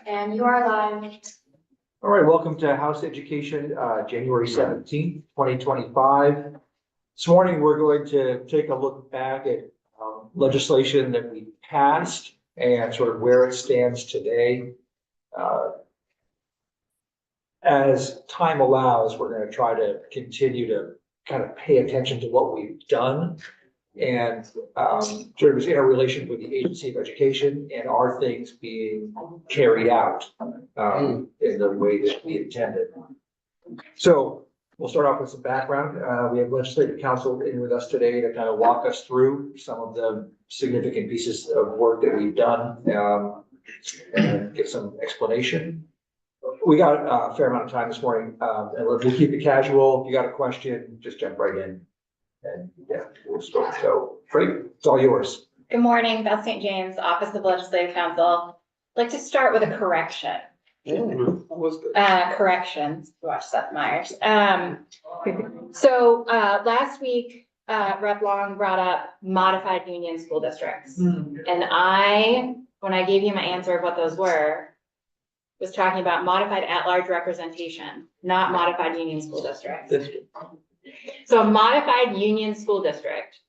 And you are live. All right, welcome to House Education, January 17th, 2025. This morning, we're going to take a look back at legislation that we passed and sort of where it stands today. As time allows, we're going to try to continue to kind of pay attention to what we've done and sort of is in a relation with the Agency of Education and are things being carried out in the way that we intended. So we'll start off with some background. We have Legislative Council in with us today to kind of walk us through some of the significant pieces of work that we've done and give some explanation. We got a fair amount of time this morning, and we'll keep it casual. If you got a question, just jump right in. And yeah, we'll start. So, Freddie, it's all yours. Good morning, Beth St. James, Office of Legislative Counsel. I'd like to start with a correction. Corrections, watch Seth Meyers. So last week, Rep. Long brought up modified union school districts. And when I gave you my answer of what those were, was talking about modified at-large representation, not modified union school districts. So a modified union school district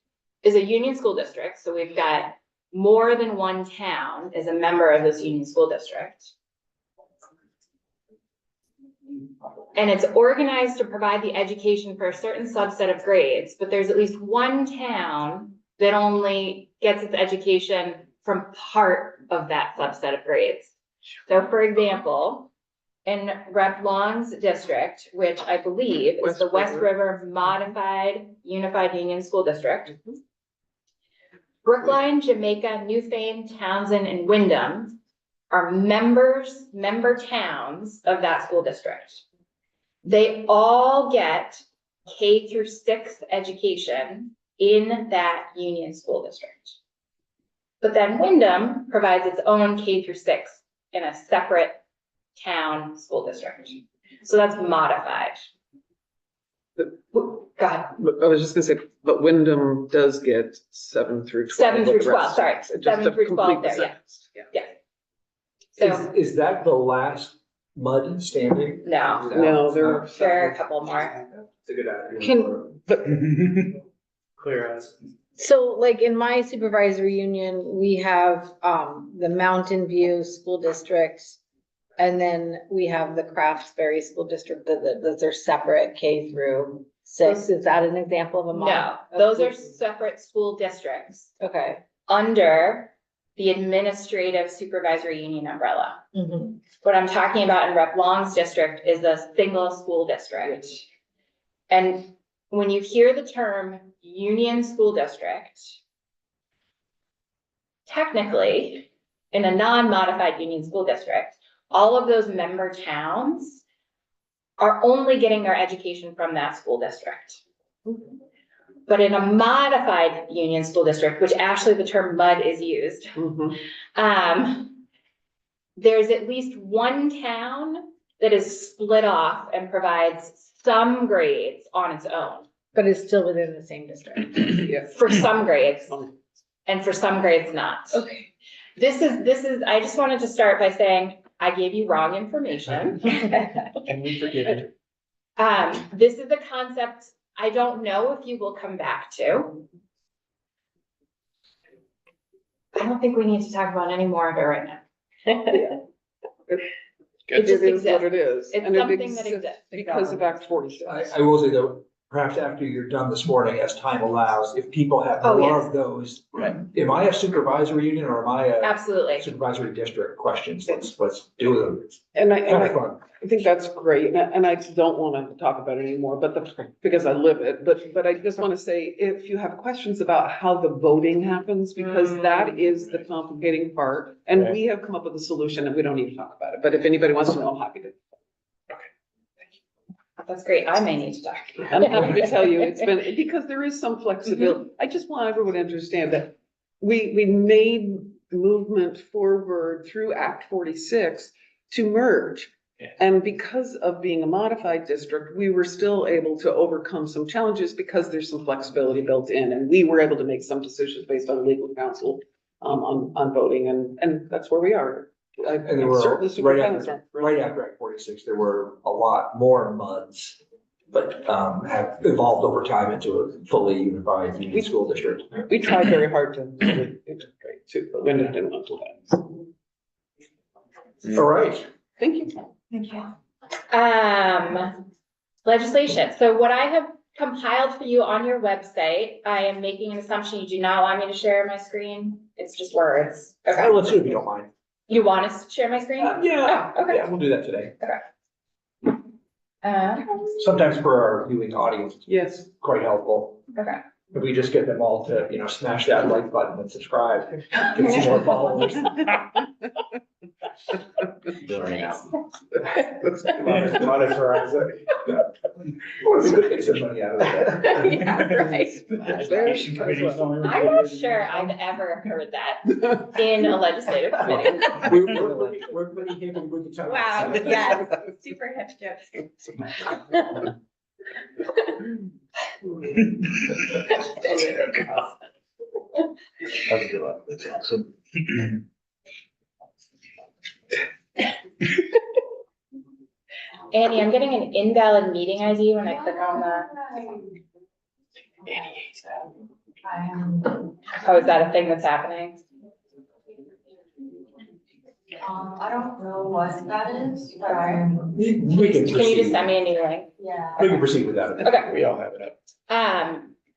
is a union school district. So we've got more than one town is a member of this union school district. And it's organized to provide the education for a certain subset of grades, but there's at least one town that only gets its education from part of that subset of grades. So for example, in Rep. Long's district, which I believe is the West River Modified Unified Union School District, Brookline, Jamaica, Newfane, Townsend, and Wyndham are member towns of that school district. They all get K through 6 education in that union school district. But then Wyndham provides its own K through 6 in a separate town school district. So that's modified. Go ahead. I was just gonna say, but Wyndham does get 7 through 12. 7 through 12, sorry, Just 7 to through 12 complete the there, yeah. sentence. Yeah. So, Is that the last mud standing? no, No, there there are a couple more. It's a good idea. Clear as. So like in my supervisory union, we have the Mountain View School District. And then we have the Craftsbury School District that they're separate K through 6. Is that an example of a No, those are separate school districts Okay. under the administrative supervisory union umbrella. Mhm. What I'm talking about in Rep. Long's district is a single school district. And when you hear the term union school district, technically, in a non-modified union school district, all of those member towns are only getting their education from that school district. But in a modified union school district, which actually the term MUD is used, there's at least one town that is split off and provides some grades on its own. But it's still within the same district. For some grades, and for some grades not. Okay. This is, I just wanted to start by saying, I gave you wrong information. And we forgive it. This is a concept I don't know if you will come back to. I don't think we need to talk about any more of it right now. It just is what exists. it is. It's and it something that exists exists. Because of Act 46. I will say though, perhaps after you're done this morning, as time allows, if people have Oh, more yes. of those, am I a supervisory union or am I a Absolutely. supervisory district questions? Let's do them. It's And kind of fun. I think that's great, and I don't want to talk about it anymore, because I live it, but I just want to say, if you have questions about how the voting happens, because that is the complicating part, and we have come up with a solution and we don't need to talk about it, but if anybody wants to know, I'm happy to. That's great. I may need to talk. I'm happy to tell you, it's been, because there is some flexibility. I just want everyone to understand that we made movement forward through Act 46 to merge. Yeah. And because of being a modified district, we were still able to overcome some challenges because there's some flexibility built in, and we were able to make some decisions based on legal counsel on voting, and that's where we are. And there were, Certainly right superintendents after, aren't. right after Act 46, there were a lot more MUDs, but have evolved over time into a fully unified union school district. We tried very hard to integrate too, but Linda didn't want to do that. All right. Thank you. Thank you. Legislation. So what I have compiled for you on your website, I am making an assumption you do not want me to share my screen. It's just words. Okay. Let's do it if you don't mind. You want us to share my screen? Yeah, Oh, okay. yeah, we'll do that today. Uh, Sometimes for our viewing audience, it's Yes. quite helpful. okay. If we just get them all to, smash that like button and subscribe, get some more followers. Monetize it. Well, it's good to get some money out of that. Yeah, right. I'm not sure I've ever heard that in a legislative committee. We're pretty hip and good to time. Wow, yes, super hip jokes. Annie, I'm getting an invalid meeting ID when I click on the. Oh, is that a thing that's happening? I don't know what that is, but I'm, We can Can you just proceed. send me a new link? yeah. We can proceed without it. Okay. We all have it up.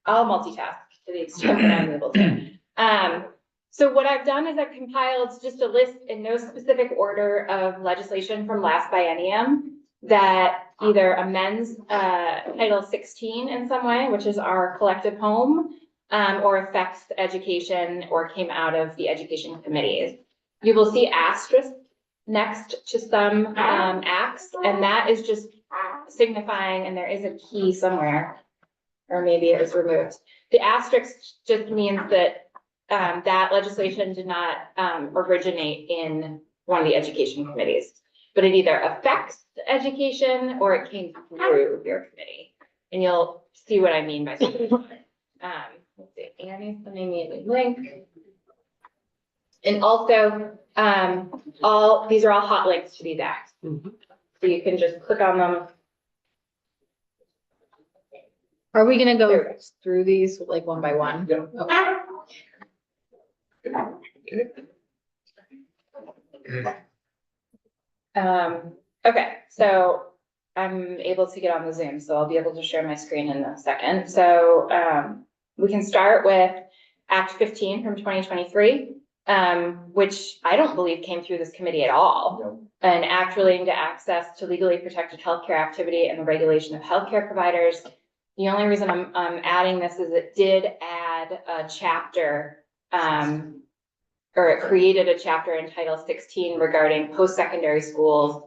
I'll multitask to the extent that I'm able to. So what I've done is I've compiled just a list in no specific order of legislation from last biennium that either amends, Title 16 in some way, which is our collective home, or affects education or came out of the education committees. You will see asterisk next to some, acts, and that is just signifying, and there is a key somewhere, or maybe it was removed. The asterisk just means that that legislation did not originate in one of the education committees, but it either affects education or it came through your committee. And you'll see what I mean by that. Let's see, Annie's sending me a new link. And also, these are all hot links to these acts. Mhm. So you can just click on them. Are we gonna go through these like one by one? Yeah. Okay, so I'm able to get on the Zoom, so I'll be able to share my screen in a second. So, we can start with Act 15 from 2023, which I don't believe came through this committee at all. No. An act relating to access to legally protected healthcare activity and the regulation of healthcare providers. The only reason I'm adding this is it did add a chapter, or it created a chapter in Title 16 regarding post-secondary schools,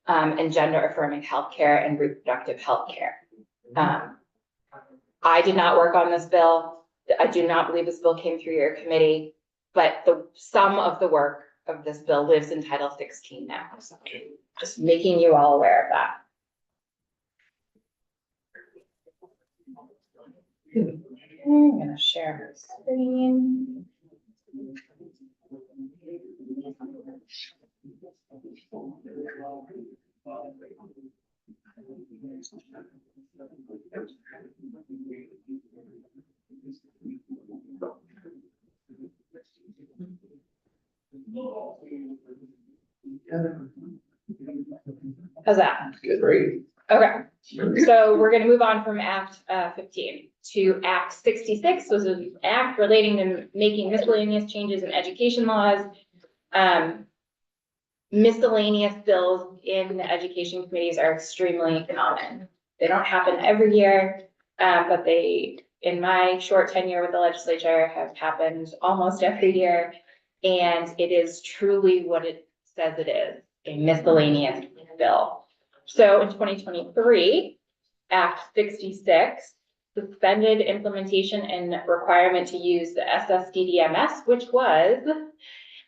and gender-affirming healthcare and reproductive healthcare. I did not work on this bill. I do not believe this bill came through your committee, but some of the work of this bill lives in Title 16 now. So just making you all aware of that. I'm gonna share my screen. How's that? Good, great. Okay, so we're gonna move on from Act 15 to Act 66, was an act relating to making miscellaneous changes in education laws. Miscellaneous bills in the education committees are extremely common. They don't happen every year, but they, in my short tenure with the legislature, have happened almost every year. And it is truly what it says it is, a miscellaneous bill. So in 2023, Act 66 suspended implementation and requirement to use the SSDDMS, which was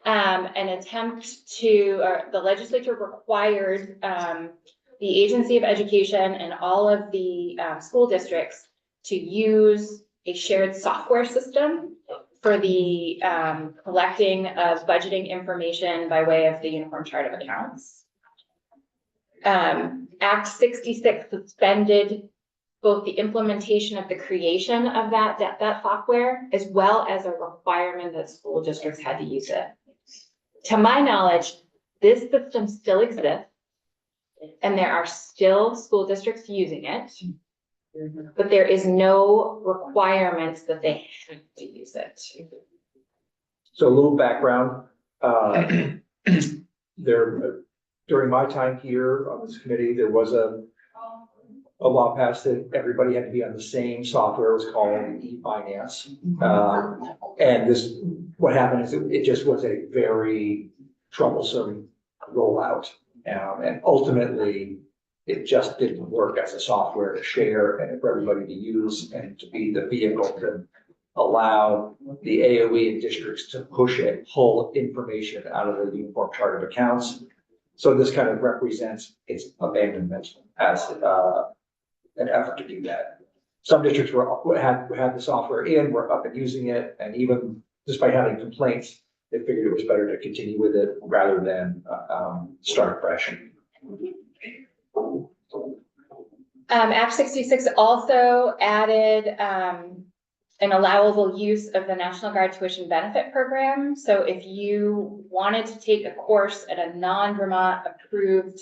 an attempt to, the legislature required the Agency of Education and all of the school districts to use a shared software system for the collecting of budgeting information by way of the Uniform Chart of Accounts. Act 66 suspended both the implementation of the creation of that software, as well as a requirement that school districts had to use it. To my knowledge, this system still exists, and there are still school districts using it, but there is no requirements that they have to use it. So a little background, there, during my time here on this committee, there was a law passed that everybody had to be on the same software. It was called e-finance. And this, what happened is it just was a very troublesome rollout. And ultimately, it just didn't work as a software to share and for everybody to use and to be the vehicle to allow the AOE and districts to pull information out of the Uniform Chart of Accounts. So this kind of represents its abandonment as an effort to do that. Some districts had the software in, were up and using it, and even despite having complaints, they figured it was better to continue with it rather than start fresh. Act 66 also added an allowable use of the National Guard tuition benefit program. So if you wanted to take a course at a non-Vermont approved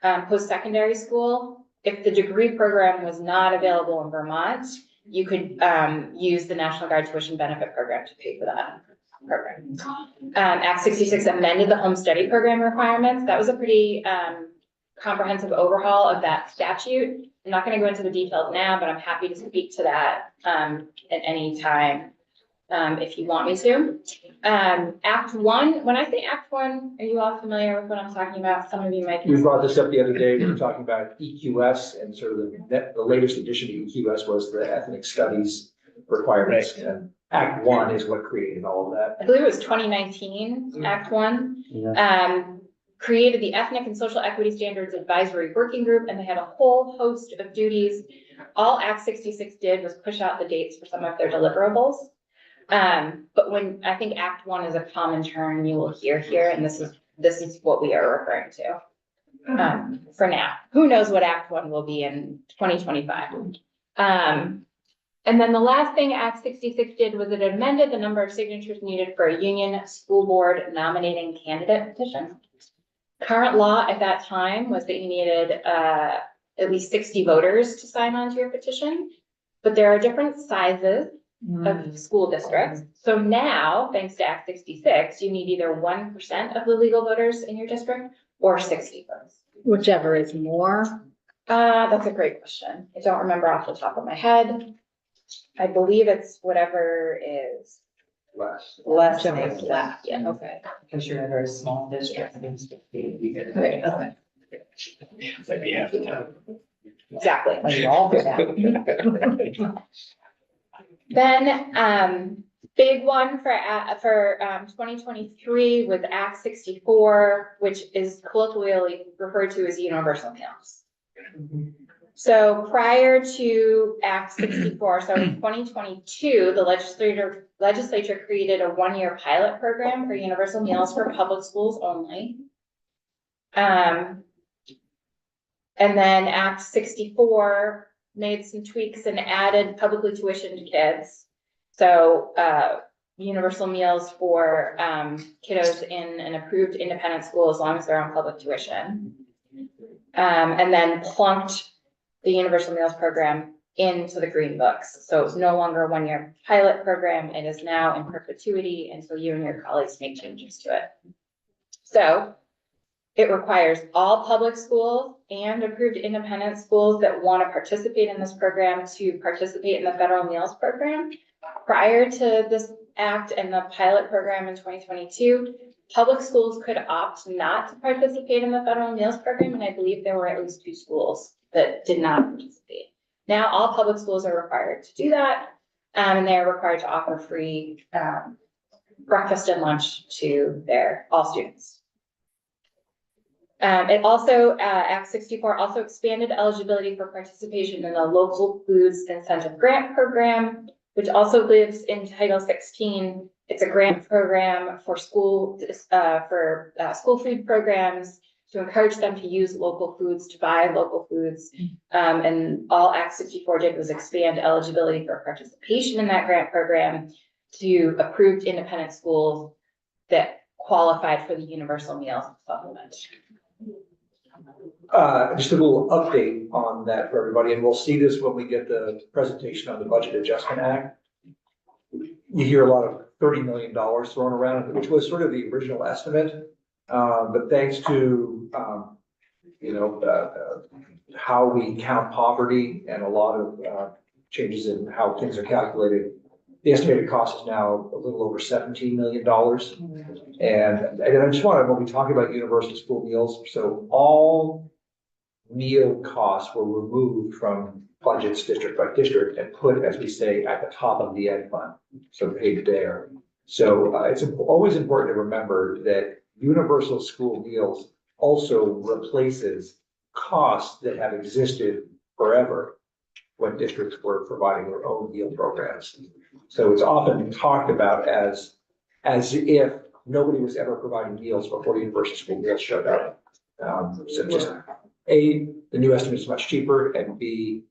post-secondary school, if the degree program was not available in Vermont, you could use the National Guard tuition benefit program to pay for that program. Act 66 amended the home study program requirements. That was a pretty comprehensive overhaul of that statute. I'm not going to go into the details now, but I'm happy to speak to that at any time if you want me to. Act 1, when I say Act 1, are you all familiar with what I'm talking about? Some of you might. We brought this up the other day. We were talking about EQS, and sort of the latest addition to EQS was the ethnic studies requirements. Right. And Act 1 is what created all of that. I believe it was 2019, Act 1. Created the Ethnic and Social Equity Standards Advisory Working Group, and they had a whole host of duties. All Act 66 did was push out the dates for some of their deliverables. But when I think Act 1 is a common term you will hear here, and this is what we are referring to for now. Who knows what Act 1 will be in 2025? And then the last thing Act 66 did was it amended the number of signatures needed for a union school board nominating candidate petition. Current law at that time was that you needed at least 60 voters to sign on to your petition, but there are different sizes of school districts. So now, thanks to Act 66, you need either 1% of the legal voters in your district or 60 votes. Whichever is more. That's a great question. I don't remember off the top of my head. I believe it's whatever is Last. Less Whichever than is that. left. yeah, okay. Because you're in a very small district. Okay, okay. Like we have to tell. Exactly. Like you all do that. Then, big one for 2023 was Act 64, which is colloquially referred to as universal meals. So prior to Act 64, so in 2022, the legislature created a one-year pilot program for universal meals for public schools only. And then Act 64 made some tweaks and added publicly tuitioned kids. So universal meals for kiddos in an approved independent school as long as they're on public tuition. And then plunked the universal meals program into the green books. So it's no longer a one-year pilot program. It is now in perpetuity until you and your colleagues make changes to it. So it requires all public schools and approved independent schools that want to participate in this program to participate in the federal meals program. Prior to this act and the pilot program in 2022, public schools could opt not to participate in the federal meals program, and I believe there were at least 2 schools that did not participate. Now, all public schools are required to do that, and they're required to offer free breakfast and lunch to all students. It also, Act 64 also expanded eligibility for participation in the local foods incentive grant program, which also lives in Title 16. It's a grant program for school food programs to encourage them to use local foods, to buy local foods. And all Act 64 did was expand eligibility for participation in that grant program to approved independent schools that qualified for the universal meal supplement. Just a little update on that for everybody, and we'll see this when we get the presentation on the Budget Adjustment Act. You hear a lot of $30 million thrown around, which was sort of the original estimate. But thanks to, how we count poverty and a lot of changes in how things are calculated, the estimated cost is now a little over $17 million. And I just wanted, when we talk about universal school meals, so all meal costs were removed from budgets district by district and put, as we say, at the top of the ed fund, so paid there. So it's always important to remember that universal school meals also replaces costs that have existed forever when districts were providing their own meal programs. So it's often talked about as if nobody was ever providing meals before universal school meals showed up. So just A, the new estimate is much cheaper, and B,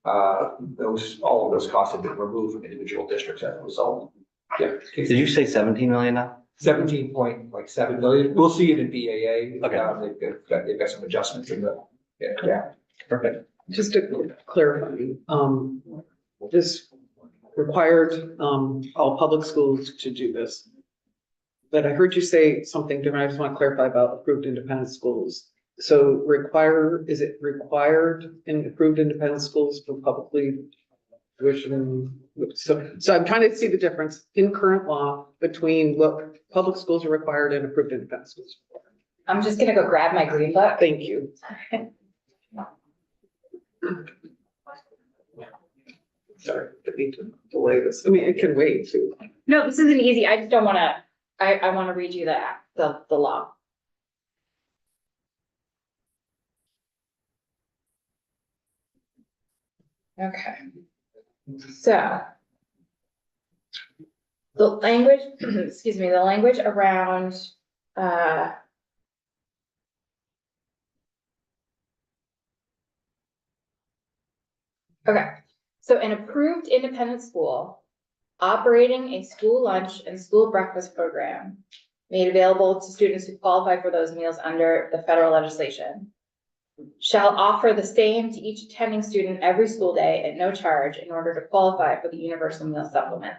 all of those costs have been removed from individual districts as a result. Yeah. Did you say 17 million now? 17.7 million. We'll see it in BAA. Okay. They've got some adjustments in the, yeah. Perfect. Just to clarify, this required, all public schools to do this. But I heard you say something different. I just want to clarify about approved independent schools. So is it required in approved independent schools for publicly tuition? So I'm trying to see the difference in current law between what public schools are required and approved independent schools. I'm just gonna go grab my green book. Thank you. Sorry, I need to delay this. I mean, it can wait too. No, this isn't easy. I just don't wanna, I wanna read you the law. Okay. So. The language, excuse me, the language around, okay, so an approved independent school operating a school lunch and school breakfast program made available to students who qualify for those meals under the federal legislation shall offer the same to each attending student every school day at no charge in order to qualify for the universal meal supplement.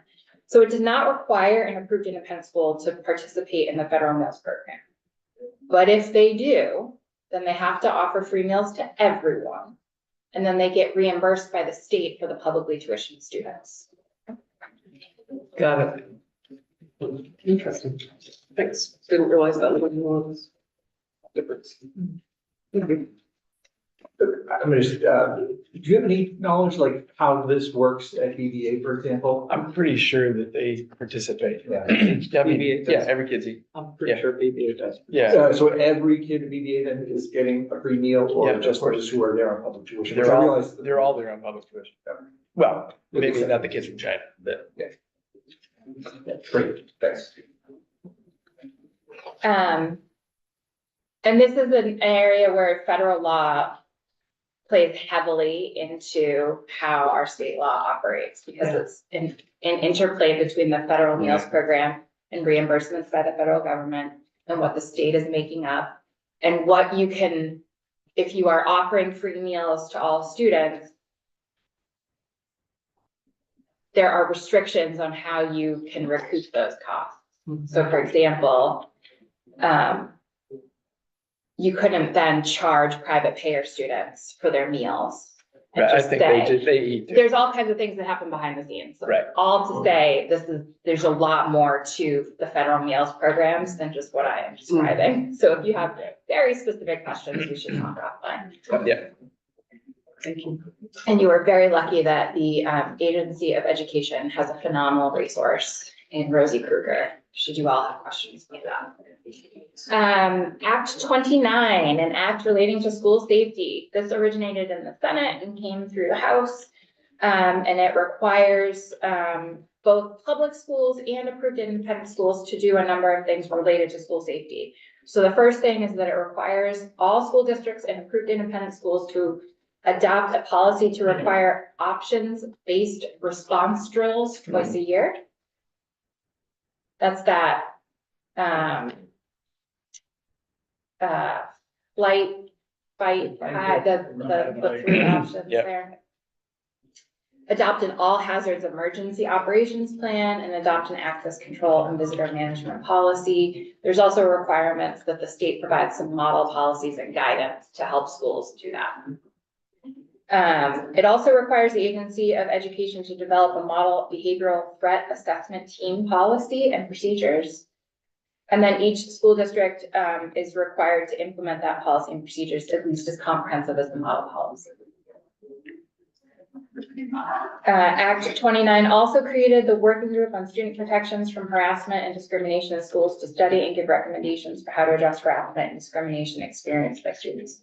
So it does not require an approved independent school to participate in the federal meals program. But if they do, then they have to offer free meals to everyone. And then they get reimbursed by the state for the publicly tuitioned students. Got it. Interesting. Thanks. Didn't realize that was difference. Mhm. I'm gonna just, do you have any knowledge like how this works at BVA, for example? I'm pretty sure that they participate. Yeah. Yeah, every kid's eat. I'm pretty Yeah. sure BBA does. Yeah, So every kid at BVA then is getting a free meal, Yeah, or of just course. those who are there on public tuition? they're Which I all, realize- they're all there on public tuition. Well, maybe not the kids from China, but. Great, thanks. And this is an area where federal law plays heavily into how our state law operates, because it's an interplay between the federal meals program and reimbursements by the federal government and what the state is making up and what you can, if you are offering free meals to all students, there are restrictions on how you can recoup those costs. So for example, you couldn't then charge private payer students for their meals. and I just think say- they eat. There's all kinds of things that happen behind the scenes. Right. All to say, there's a lot more to the federal meals programs than just what I am describing. So if you have very specific questions, we should talk offline. Yeah, Thank you. And you are very lucky that the Agency of Education has a phenomenal resource in Rosie Kruger, should you all have questions about that. Act 29, an act relating to school safety. This originated in the Senate and came through the House. And it requires, both public schools and approved independent schools to do a number of things related to school safety. So the first thing is that it requires all school districts and approved independent schools to adopt a policy to require options-based response drills twice a year. That's that, flight, fight, hide, the three options Yep. there. Adopt an all hazards emergency operations plan and adopt an access control and visitor management policy. There's also requirements that the state provides some model policies and guidance to help schools do that. It also requires the Agency of Education to develop a model behavioral threat assessment team policy and procedures. And then each school district is required to implement that policy and procedures at least as comprehensive as the model policy. Act 29 also created the working group on student protections from harassment and discrimination in schools to study and give recommendations for how to address harassment and discrimination experienced by students.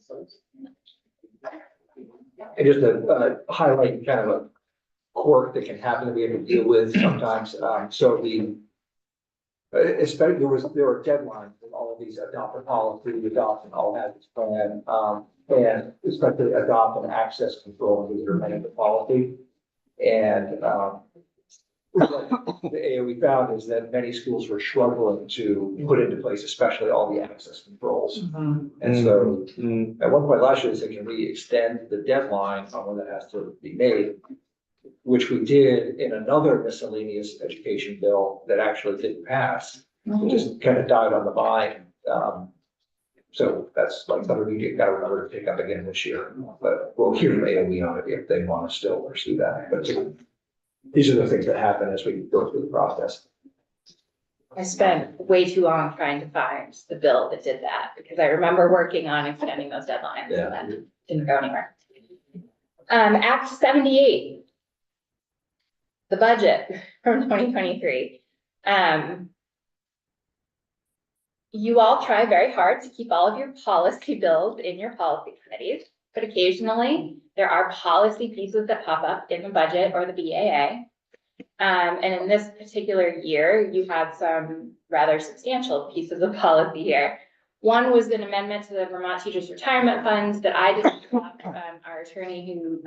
And just to highlight kind of a quirk that can happen that we have to deal with sometimes. So especially there were deadlines in all of these: adopt a policy, adopt an all hazards plan, and especially adopt an access control and visitor management policy. And what the AOE found is that many schools were struggling to put into place, especially all the access controls. And so at one point last year, they said, can we extend the deadline on when that has to be made? Which we did in another miscellaneous education bill that actually didn't pass. It just kind of died on the vine. So that's like something we got to remember to pick up again this year. But we'll hear from AOE on it if they want to still pursue that. But these are the things that happen as we go through the process. I spent way too long trying to find the bill that did that because I remember working on extending those deadlines and that didn't go anywhere. Act 78. The budget from 2023. You all try very hard to keep all of your policy bills in your policy committees, but occasionally there are policy pieces that pop up in the budget or the BAA. And in this particular year, you had some rather substantial pieces of policy here. One was an amendment to the Vermont Teachers Retirement Fund that I didn't have. Our attorney who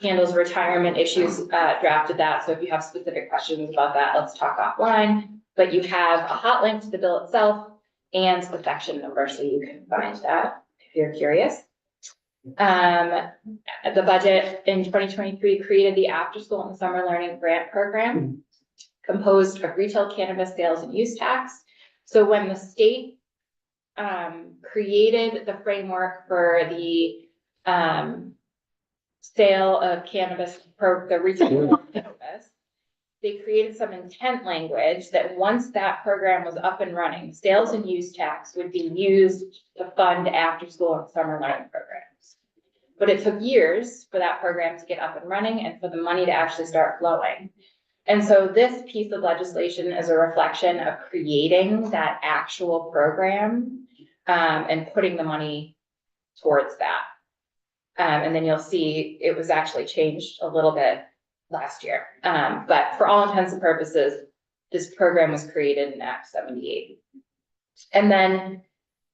handles retirement issues drafted that. So if you have specific questions about that, let's talk offline. But you have a hot link to the bill itself and the section number, so you can find that if you're curious. The budget in 2023 created the After School and Summer Learning Grant Program, composed of retail cannabis sales and use tax. So when the state created the framework for the sale of cannabis, the retail cannabis, they created some intent language that once that program was up and running, sales and use tax would be used to fund after school and summer learning programs. But it took years for that program to get up and running and for the money to actually start flowing. And so this piece of legislation is a reflection of creating that actual program and putting the money towards that. And then you'll see it was actually changed a little bit last year. But for all intents and purposes, this program was created in Act 78. And then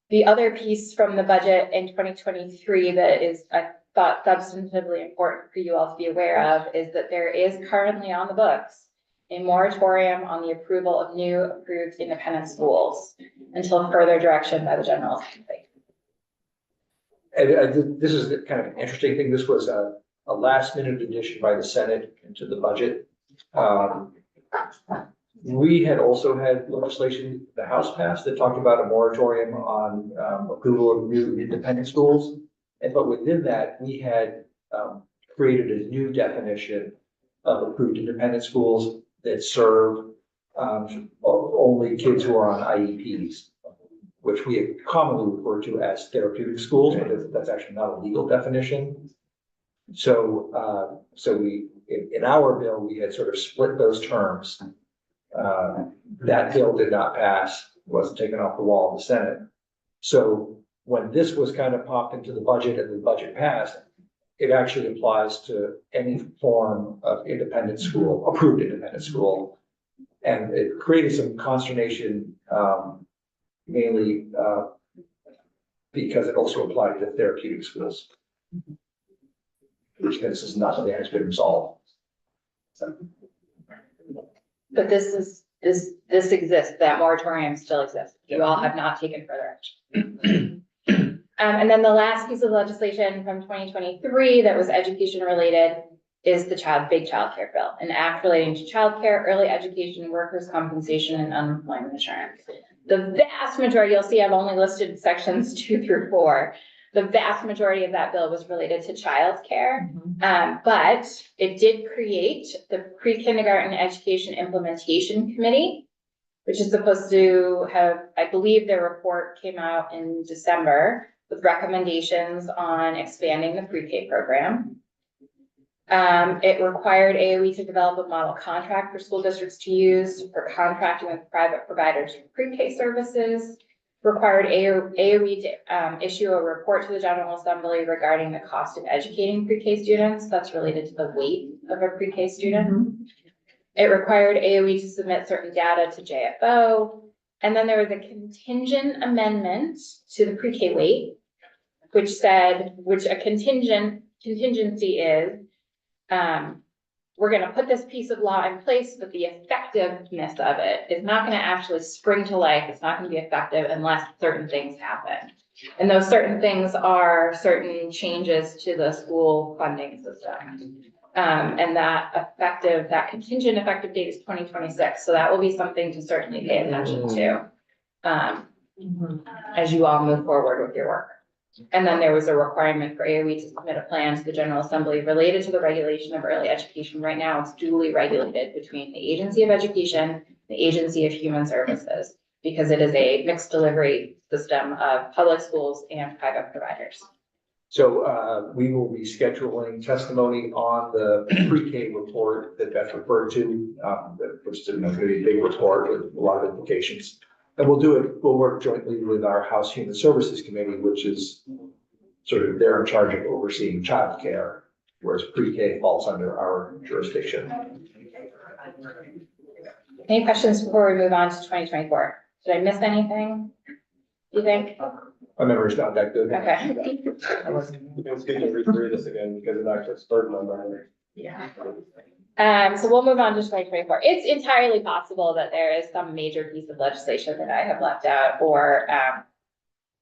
the other piece from the budget in 2023 that is, I thought, substantively important for you all to be aware of is that there is currently on the books a moratorium on the approval of new approved independent schools until further direction by the General Assembly. And this is kind of an interesting thing. This was a last minute addition by the Senate into the budget. We had also had legislation the House passed that talked about a moratorium on approval of new independent schools. But within that, we had created a new definition of approved independent schools that serve only kids who are on IEPs, which we commonly refer to as therapeutic schools, but that's actually not a legal definition. So, we, in our bill, we had sort of split those terms. That bill did not pass, wasn't taken off the wall of the Senate. So when this was kind of popped into the budget and the budget passed, it actually applies to any form of independent school, approved independent school. And it created some consternation, mainly, because it also applied to therapeutic schools. Which this is not something that has been resolved. But this exists, that moratorium still exists. You all have not taken further action. And then the last piece of legislation from 2023 that was education related is the big child care bill, an act relating to childcare, early education, workers' compensation, and unemployment insurance. The vast majority, you'll see I've only listed sections 2 through 4. The vast majority of that bill was related to childcare. But it did create the Pre-Kindergarten Education Implementation Committee, which is supposed to have, I believe their report came out in December with recommendations on expanding the pre-K program. It required AOE to develop a model contract for school districts to use for contracting with private providers for pre-K services. Required AOE to issue a report to the General Assembly regarding the cost of educating pre-K students. That's related to the weight of a pre-K student. It required AOE to submit certain data to JFO. And then there was a contingent amendment to the pre-K weight, which said, a contingency is, we're gonna put this piece of law in place, but the effectiveness of it is not gonna actually spring to life. It's not gonna be effective unless certain things happen. And those certain things are certain changes to the school funding system. And that contingent effective date is 2026. So that will be something to certainly pay attention to, as you all move forward with your work. And then there was a requirement for AOE to submit a plan to the General Assembly related to the regulation of early education. Right now, it's duly regulated between the Agency of Education, the Agency of Human Services, because it is a mixed delivery system of public schools and private providers. So we will be scheduling testimony on the pre-K report that Beth referred to, which is going to be a big report with a lot of implications. And we'll work jointly with our House Human Services Committee, which is sort of, they're in charge of overseeing childcare, whereas pre-K falls under our jurisdiction. Any questions before we move on to 2024? Did I miss anything? You think? My memory's not that good. Okay. It was good to read through this again because it actually started my memory. Yeah. So we'll move on to 2024. It's entirely possible that there is some major piece of legislation that I have left out, or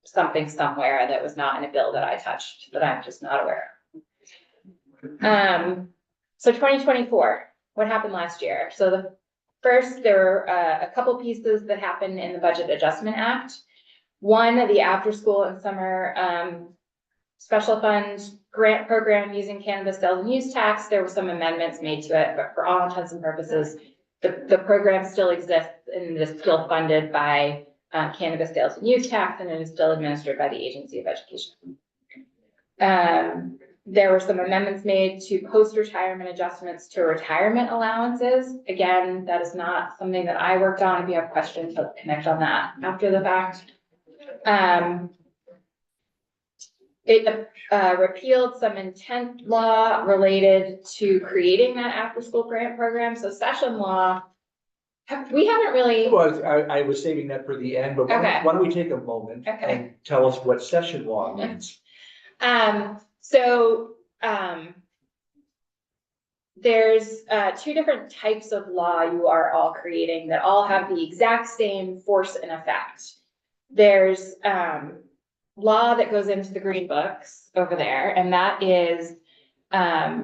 something somewhere that was not in a bill that I touched that I'm just not aware of. So 2024, what happened last year? So the first, there were a couple pieces that happened in the Budget Adjustment Act. One, the after school and summer special fund grant program using cannabis sales and use tax. There were some amendments made to it, but for all intents and purposes, the program still exists and is still funded by cannabis sales and use tax, and it is still administered by the Agency of Education. There were some amendments made to post-retirement adjustments to retirement allowances. Again, that is not something that I worked on. If you have questions, let's connect on that after the fact. It repealed some intent law related to creating that after-school grant program. So session law, we haven't really. Well, I was saving that for the end, but why don't we take a moment and tell us what session law means? There's 2 different types of law you are all creating that all have the exact same force and effect. There's law that goes into the green books over there, and that is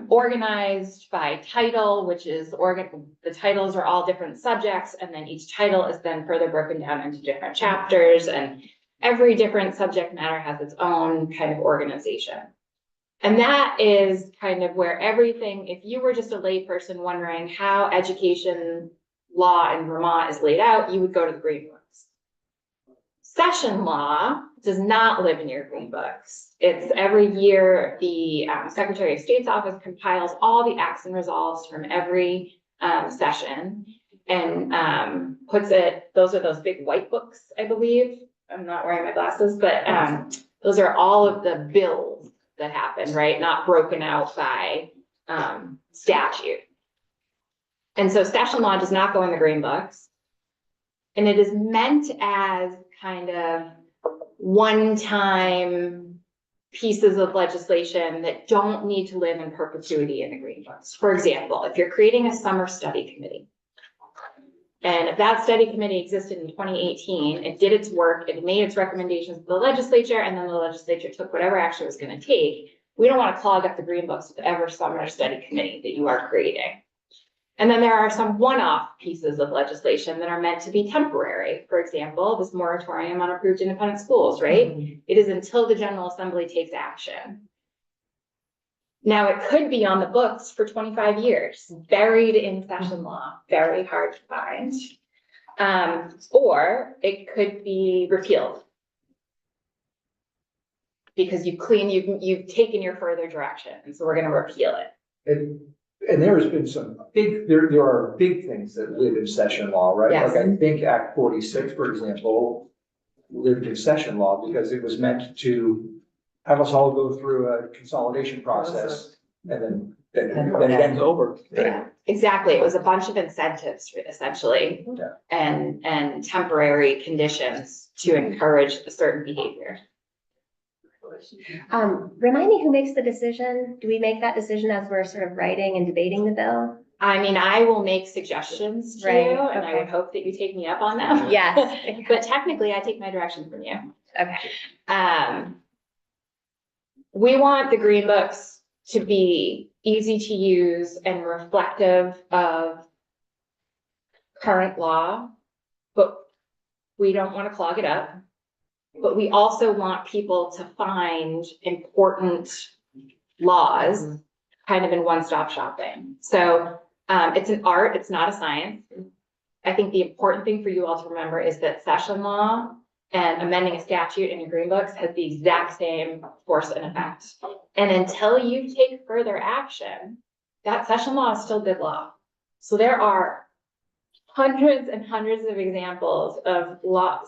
organized by title, which is the titles are all different subjects, and then each title is then further broken down into different chapters, and every different subject matter has its own kind of organization. And that is kind of where everything, if you were just a layperson wondering how education law in Vermont is laid out, you would go to the green books. Session law does not live in your green books. It's every year, the Secretary of State's office compiles all the acts and resolves from every session and puts it, those are those big white books, I believe. I'm not wearing my glasses, but those are all of the bills that happen, right? Not broken out by, statute. And so statute law does not go in the green books. And it is meant as kind of one-time pieces of legislation that don't need to live in perpetuity in the green books. For example, if you're creating a summer study committee, and if that study committee existed in 2018, it did its work, it made its recommendations to the legislature, and then the legislature took whatever action it was going to take, we don't want to clog up the green books with every summer study committee that you are creating. And then there are some one-off pieces of legislation that are meant to be temporary. For example, this moratorium on approved independent schools, right? It is until the General Assembly takes action. Now, it could be on the books for 25 years, buried in session law, very hard to find. Or it could be repealed. Because you've taken your further direction, and so we're gonna repeal it. And there has been some there are big things that live in session law, right? Yes. Like I think Act 46, for example, lived in session law because it was meant to have us all go through a consolidation process and then it ends over. Yeah, exactly. It was a bunch of incentives essentially, Yeah. and temporary conditions to encourage a certain behavior. Remind me who makes the decision? Do we make that decision as we're sort of writing and debating the bill? I mean, I will make suggestions to Right, you, and I would okay. hope that you take me up on them. Yes. But technically, I take my direction from you. Okay. We want the green books to be easy to use and reflective of current law, but we don't want to clog it up. But we also want people to find important laws kind of in one-stop shopping. So it's an art, it's not a science. I think the important thing for you all to remember is that session law and amending a statute in your green books has the exact same force and effect. And until you take further action, that session law is still good law. So there are hundreds and hundreds of examples of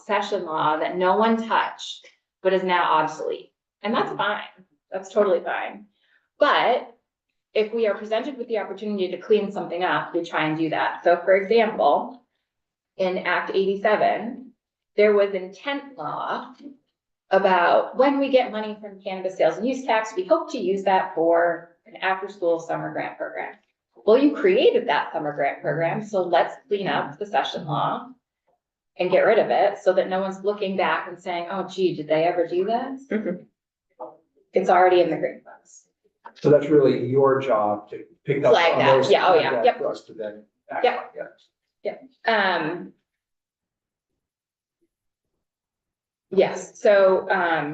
session law that no one touched, but is now obsolete. And that's fine. That's totally fine. But if we are presented with the opportunity to clean something up, we try and do that. So for example, in Act 87, there was intent law about when we get money from cannabis sales and use tax, we hope to use that for an after-school summer grant program. Well, you created that summer grant program, so let's clean up the session law and get rid of it so that no one's looking back and saying, oh gee, did they ever do this? It's already in the green books. So that's really your job to pick up Flag on that. those. Yeah, oh, flag yeah. that Yep. For us to then act Yep. on, yeah. Yes, so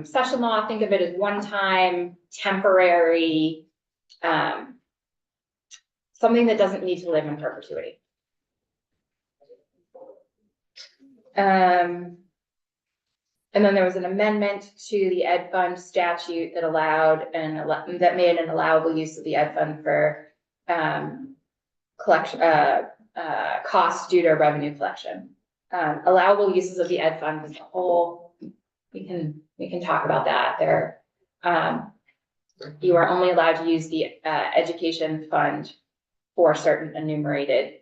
session law, think of it as one-time, temporary, something that doesn't need to live in perpetuity. And then there was an amendment to the Ed Fund statute that allowed that made an allowable use of the Ed Fund for collection, costs due to revenue collection. Allowable uses of the Ed Fund as a whole, we can talk about that there. You are only allowed to use the education fund for certain enumerated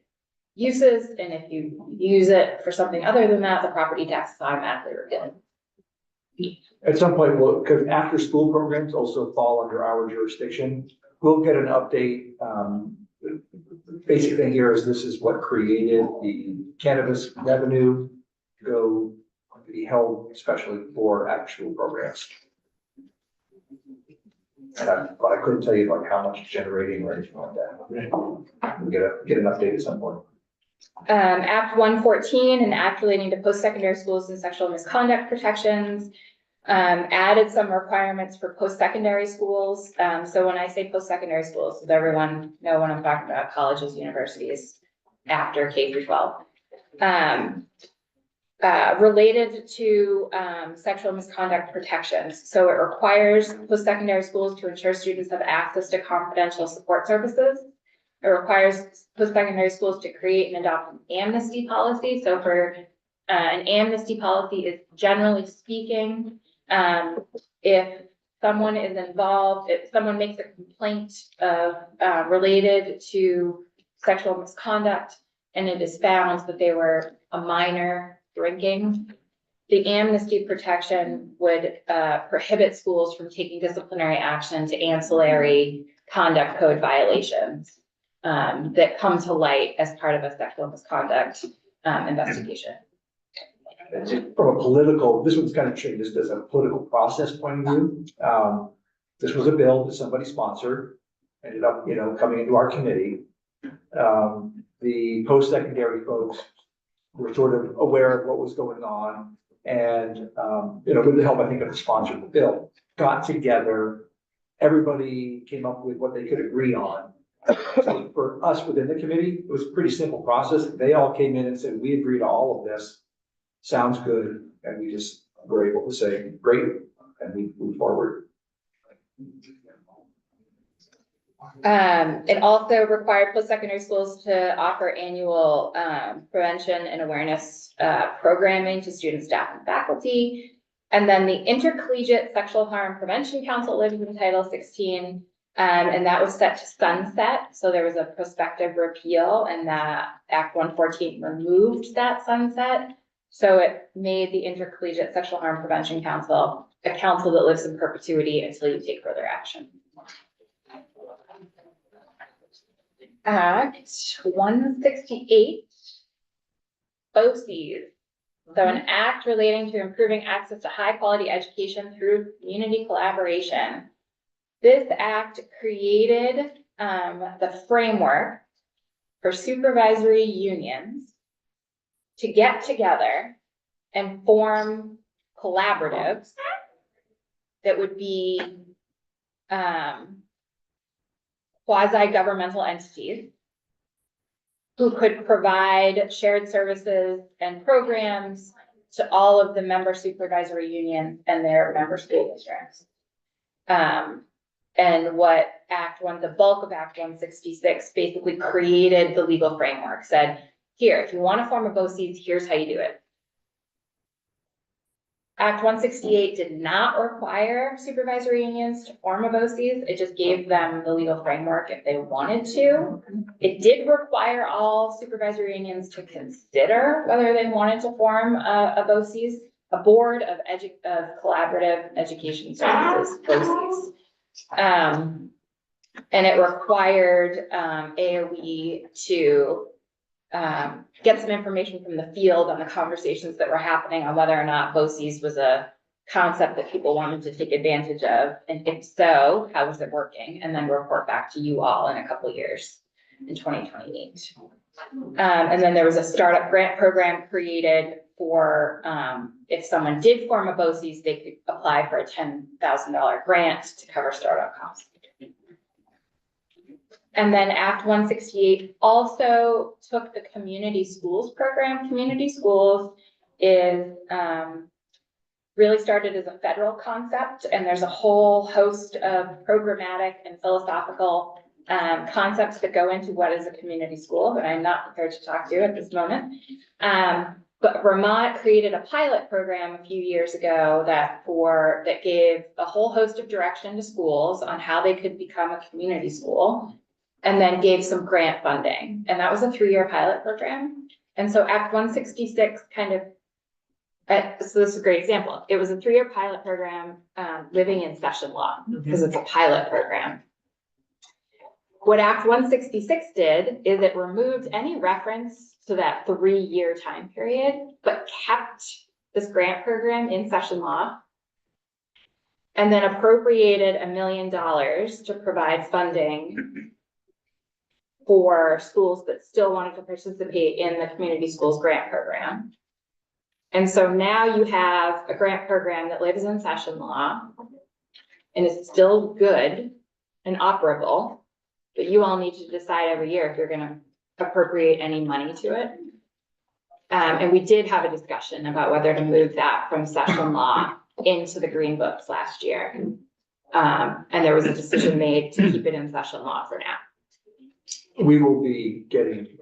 uses, and if you use it for something other than that, the property tax is automatically repealed. At some point, because after-school programs also fall under our jurisdiction, we'll get an update. Basic thing here is this is what created the cannabis revenue go be held especially for after-school programs. But I couldn't tell you like how much it's generating or anything like that. We'll get an update at some point. Act 114, an act relating to post-secondary schools and sexual misconduct protections, added some requirements for post-secondary schools. So when I say post-secondary schools, does everyone know what I'm talking about? Colleges, universities, after K through 12. Related to sexual misconduct protections. So it requires post-secondary schools to ensure students have access to confidential support services. It requires post-secondary schools to create and adopt an amnesty policy. So for an amnesty policy is generally speaking, if someone is involved, if someone makes a complaint of, related to sexual misconduct, and it is found that they were a minor drinking, the amnesty protection would, prohibit schools from taking disciplinary action to ancillary conduct code violations, that come to light as part of a sexual misconduct, investigation. From a political, this one's kind of tricky, just as a political process point of view. This was a bill that somebody sponsored, ended up, coming into our committee. The post-secondary folks were sort of aware of what was going on and, with the help, I think, of the sponsor of the bill, got together. Everybody came up with what they could agree on. So for us within the committee, it was a pretty simple process. They all came in and said, we agree to all of this. Sounds good. And we just were able to say, great, and we move forward. It also required post-secondary schools to offer annual, prevention and awareness, programming to students, staff, and faculty. And then the Intercollegiate Sexual Harm Prevention Council lives in Title 16. And that was set to sunset. So there was a prospective repeal, and that Act 114 removed that sunset. So it made the Intercollegiate Sexual Harm Prevention Council a council that lives in perpetuity until you take further action. Act 168, BOCES. So an act relating to improving access to high quality education through community collaboration. This act created the framework for supervisory unions to get together and form collaboratives that would be quasi-governmental entities who could provide shared services and programs to all of the member supervisory unions and their member school districts. And what the bulk of Act 166 basically created the legal framework, said, here, if you want to form a BOCES, here's how you do it. Act 168 did not require supervisory unions to form a BOCES. It just gave them the legal framework if they wanted to. It did require all supervisory unions to consider whether they wanted to form a BOCES, a Board of Collaborative Education Services, BOCES. And it required AOE to get some information from the field on the conversations that were happening on whether or not BOCES was a concept that people wanted to take advantage of. And if so, how was it working? And then report back to you all in a couple of years in 2028. And then there was a startup grant program created for if someone did form a BOCES, they could apply for a $10,000 grant to cover startup costs. And then Act 168 also took the community schools program. Community schools is really started as a federal concept, and there's a whole host of programmatic and philosophical concepts that go into what is a community school that I'm not prepared to talk to at this moment. But Vermont created a pilot program a few years ago that gave a whole host of direction to schools on how they could become a community school, and then gave some grant funding. And that was a 3-year pilot program. And so Act 166 so this is a great example. It was a 3-year pilot program, living in session law, because it's a pilot program. What Act 166 did is it removed any reference to that 3-year time period, but kept this grant program in session law, and then appropriated $1 million to provide funding for schools that still wanted to participate in the community schools grant program. And so now you have a grant program that lives in session law and is still good and operable, but you all need to decide every year if you're gonna appropriate any money to it. And we did have a discussion about whether to move that from session law into the green books last year. And there was a decision made to keep it in session law for now. We will be getting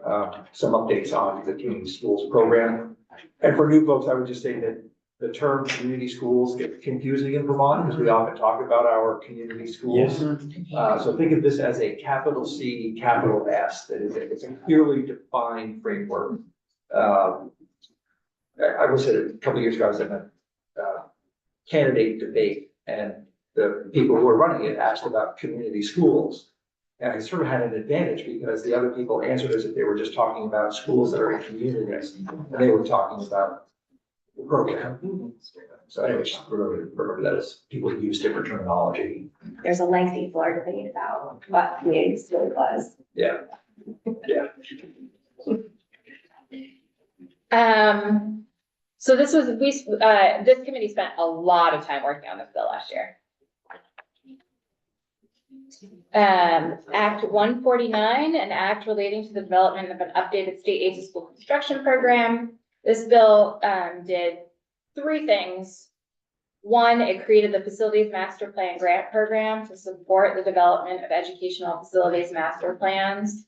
some updates on the community schools program. And for new folks, I would just say that the term community schools get confusing in Vermont because we often talk about our community schools. So think of this as a capital C, capital S, that is, it's a clearly defined framework. I was at a couple of years ago, I was in a candidate debate, and the people who were running it asked about community schools. And I sort of had an advantage because the other people answered as if they were just talking about schools that are in communities, and they were talking about the program. So anyway, just remember that as people use different terminology. There's a lengthy floor debate about what community school was. Yeah. Yeah. So this committee spent a lot of time working on this bill last year. Act 149, an act relating to the development of an updated state aid to school construction program. This bill did three things. One, it created the Facilities Master Plan Grant Program to support the development of educational facilities master plans.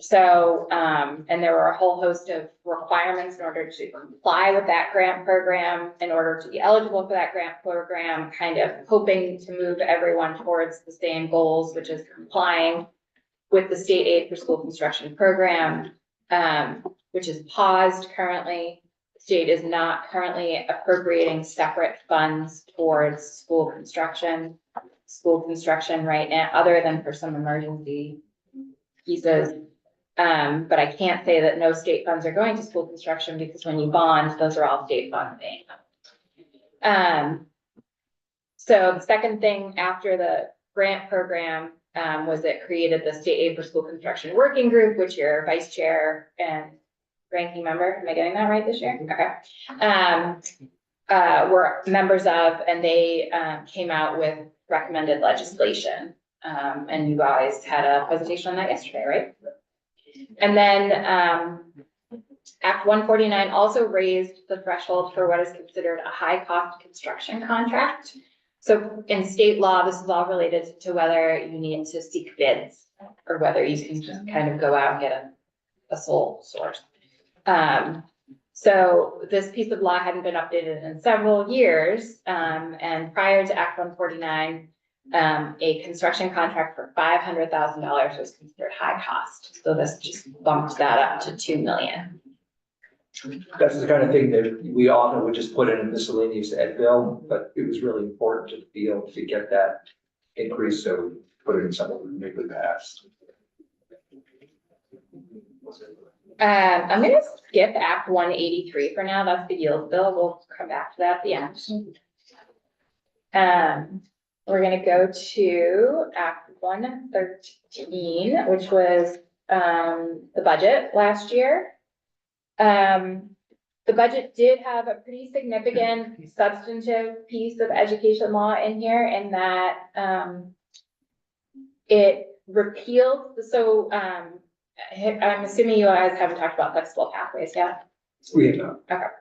So, and there were a whole host of requirements in order to comply with that grant program, in order to be eligible for that grant program, kind of hoping to move everyone towards the same goals, which is complying with the state aid for school construction program, which is paused currently. The state is not currently appropriating separate funds towards school construction right now, other than for some emergency pieces. But I can't say that no state funds are going to school construction, because when you bond, those are all state funding. So the second thing after the grant program was it created the State Aid for School Construction Working Group, which you're vice chair and ranking member. Am I getting that right this year? Okay. Were members of, and they came out with recommended legislation. And you guys had a presentation on that yesterday, right? And then Act 149 also raised the threshold for what is considered a high cost construction contract. So in state law, this is all related to whether you need to seek bids or whether you can just kind of go out and get a sole source. So this piece of law hadn't been updated in several years. And prior to Act 149, a construction contract for $500,000 was considered high cost. So this just bumped that up to $2 million. That's the kind of thing that we often would just put in a miscellaneous ed bill, but it was really important to be able to get that increase, so we put it in something we maybe passed. I'm gonna skip Act 183 for now. That's the yield bill. We'll come back to that at the end. We're gonna go to Act 113, which was the budget last year. The budget did have a pretty significant substantive piece of education law in here, in that it repealed, so I'm assuming you guys haven't talked about flexible pathways yet? We have not. Okay.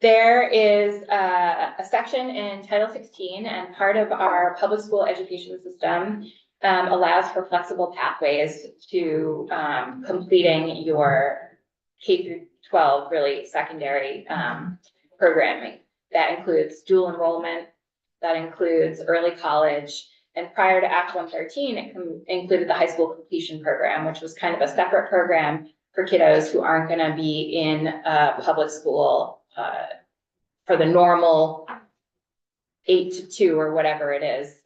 There is a section in Title 16, and part of our public school education system allows for flexible pathways to completing your K through 12, really secondary programming. That includes dual enrollment, that includes early college. And prior to Act 113, it included the high school completion program, which was kind of a separate program for kiddos who aren't going to be in public school for the normal 8 to 2 or whatever it is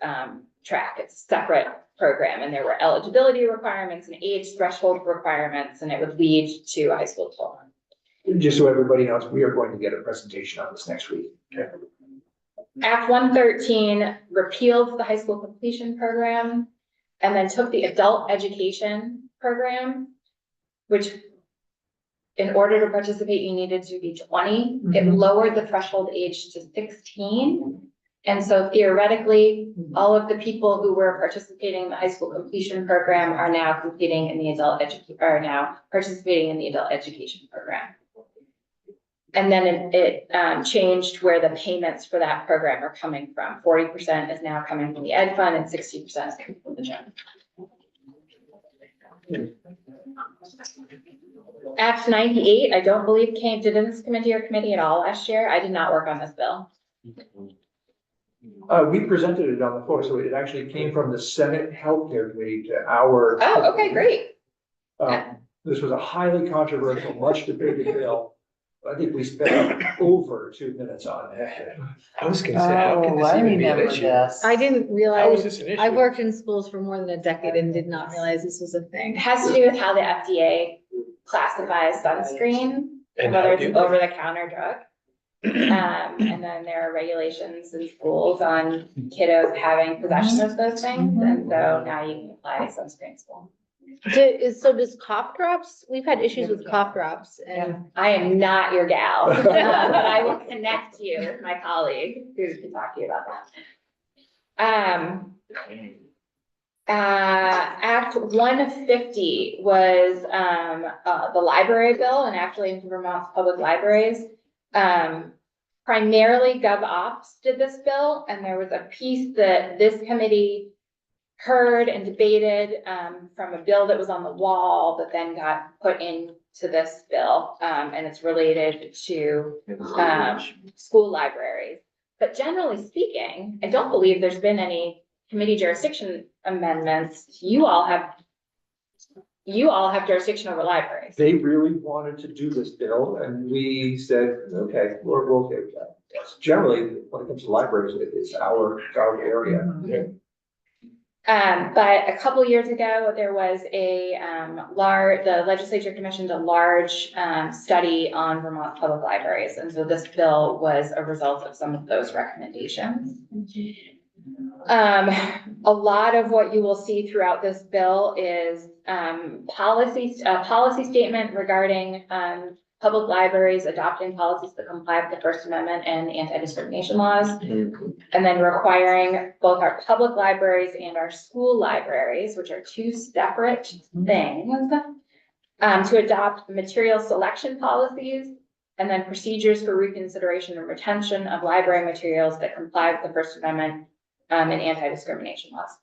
track. It's a separate program, and there were eligibility requirements and age threshold requirements, and it would lead to a high school diploma. Just so everybody knows, we are going to get a presentation on this next week. Okay. Act 113 repealed the high school completion program and then took the adult education program, which in order to participate, you needed to be 20. It lowered the threshold age to 16. And so theoretically, all of the people who were participating in the high school completion program are now participating in the adult education program. And then it changed where the payments for that program are coming from. 40% is now coming from the ed fund and 60% is coming from the general. Act 98, I don't believe did this come into your committee at all last year? I did not work on this bill. We presented it on the floor, so it actually came from the Senate Healthcare Committee to our. Oh, okay, great. This was a highly controversial, much debated bill. I think we spent over 2 minutes on it. I was gonna say, how can this even be an issue? I didn't How is realize, this an issue? I've worked in schools for more than a decade and did not realize this was a It thing. has to do with how the FDA classifies sunscreen, And whether how it's do an they- over-the-counter drug. And then there are regulations in schools on kiddos having possession of those things, and so now you can apply sunscreen in school. So does cough drops, we've had issues with cough drops and I am not your gal, but I will connect you with my colleague who can talk to you about that. Act 150 was, the library bill, and actually in Vermont's public libraries. Primarily GovOps did this bill, and there was a piece that this committee heard and debated, from a bill that was on the wall that then got put into this bill, and it's related to, school libraries. But generally speaking, I don't believe there's been any committee jurisdiction amendments. You all have jurisdiction over libraries. They really wanted to do this bill, and we said, okay, we're okay with that. Yes, generally, when it comes to libraries, it's our area. But a couple years ago, there was the legislature commissioned a large, study on Vermont public libraries. And so this bill was a result of some of those recommendations. A lot of what you will see throughout this bill is, policy statement regarding, public libraries adopting policies that comply with the First Amendment and anti-discrimination laws. And then requiring both our public libraries and our school libraries, which are two separate things, to adopt material selection policies and then procedures for reconsideration and retention of library materials that comply with the First Amendment, and anti-discrimination laws.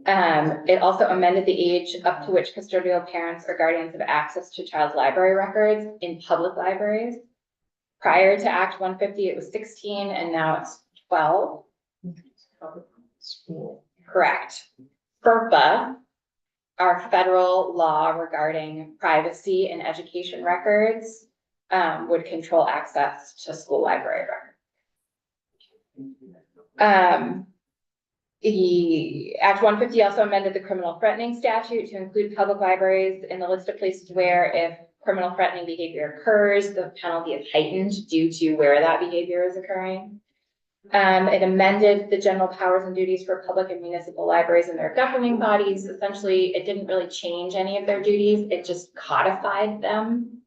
It also amended the age up to which custodial parents or guardians have access to child's library records in public libraries. Prior to Act 150, it was 16, and now it's 12. Correct. FERPA, our federal law regarding privacy and education records, would control access to school library records. The Act 150 also amended the criminal threatening statute to include public libraries in the list of places where, if criminal threatening behavior occurs, the penalty is heightened due to where that behavior is occurring. It amended the general powers and duties for public and municipal libraries and their governing bodies. Essentially, it didn't really change any of their duties, it just codified them.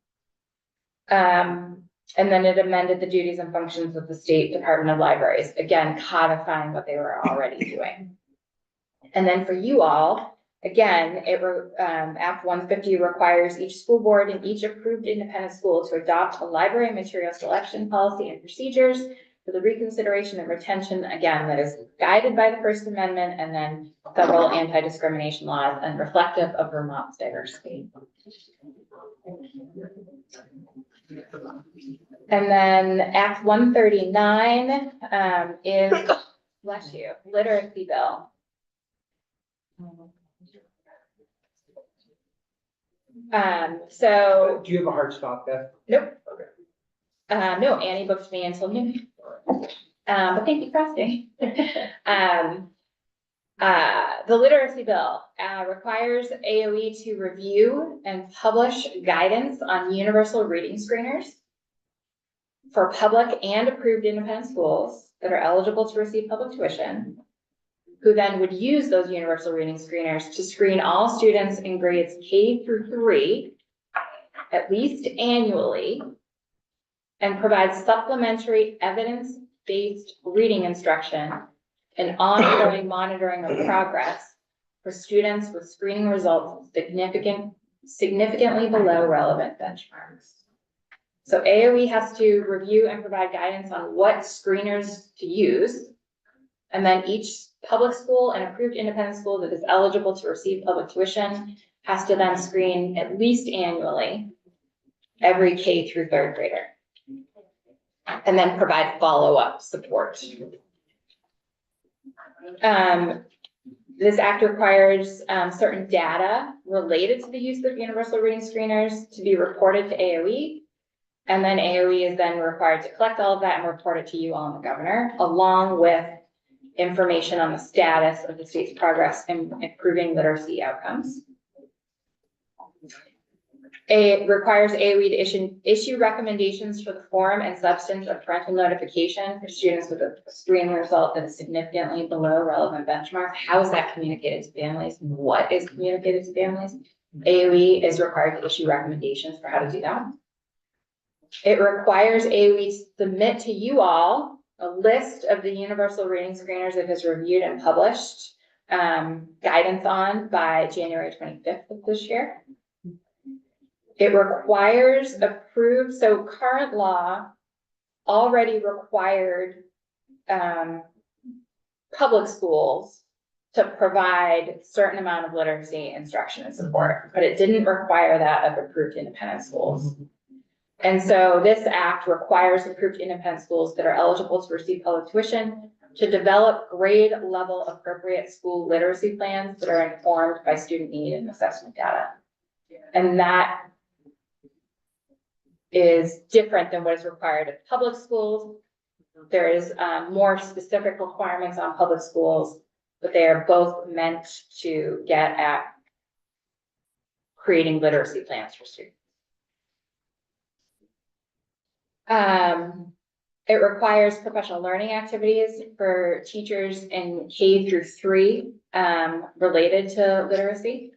And then it amended the duties and functions of the State Department of Libraries, again, codifying what they were already doing. And then for you all, again, Act 150 requires each school board and each approved independent school to adopt a library material selection policy and procedures for the reconsideration and retention, again, that is guided by the First Amendment and then federal anti-discrimination laws and reflective of Vermont's diversity. And then Act 139 is, bless you, literacy bill. So, Do you have a hard stop, Beth? nope. No, Annie booked me until noon. But thank you for asking. The literacy bill requires AOE to review and publish guidance on universal reading screeners for public and approved independent schools that are eligible to receive public tuition, who then would use those universal reading screeners to screen all students in grades K through 3, at least annually, and provide supplementary evidence-based reading instruction and ongoing monitoring of progress for students with screening results significantly below relevant benchmarks. So AOE has to review and provide guidance on what screeners to use. And then each public school and approved independent school that is eligible to receive public tuition has to then screen at least annually every K through third grader. And then provide follow-up support. This act requires certain data related to the use of universal reading screeners to be reported to AOE. And then AOE is then required to collect all of that and report it to you all and the governor, along with information on the status of the state's progress in improving literacy outcomes. It requires AOE to issue recommendations for the form and substance of parental notification for students with a screening result that is significantly below relevant benchmarks. How is that communicated to families? What is communicated to families? AOE is required to issue recommendations for how to do that. It requires AOE to submit to you all a list of the universal reading screeners it has reviewed and published guidance on by January 25th of this year. It requires approved, so current law already required public schools to provide certain amount of literacy instruction and support, but it didn't require that of approved independent schools. And so this act requires approved independent schools that are eligible to receive public tuition to develop grade level appropriate school literacy plans that are informed by student need and assessment data. And that is different than what is required of public schools. There is more specific requirements on public schools, but they are both meant to get at creating literacy plans for students. It requires professional learning activities for teachers in K through 3 related to literacy.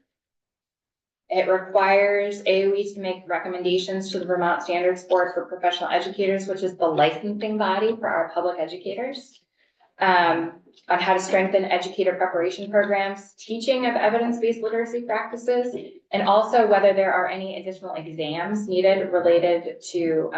It requires AOE to make recommendations to the Vermont Standards Board for Professional Educators, which is the licensing body for our public educators, on how to strengthen educator preparation programs, teaching of evidence-based literacy practices, and also whether there are any additional exams needed related to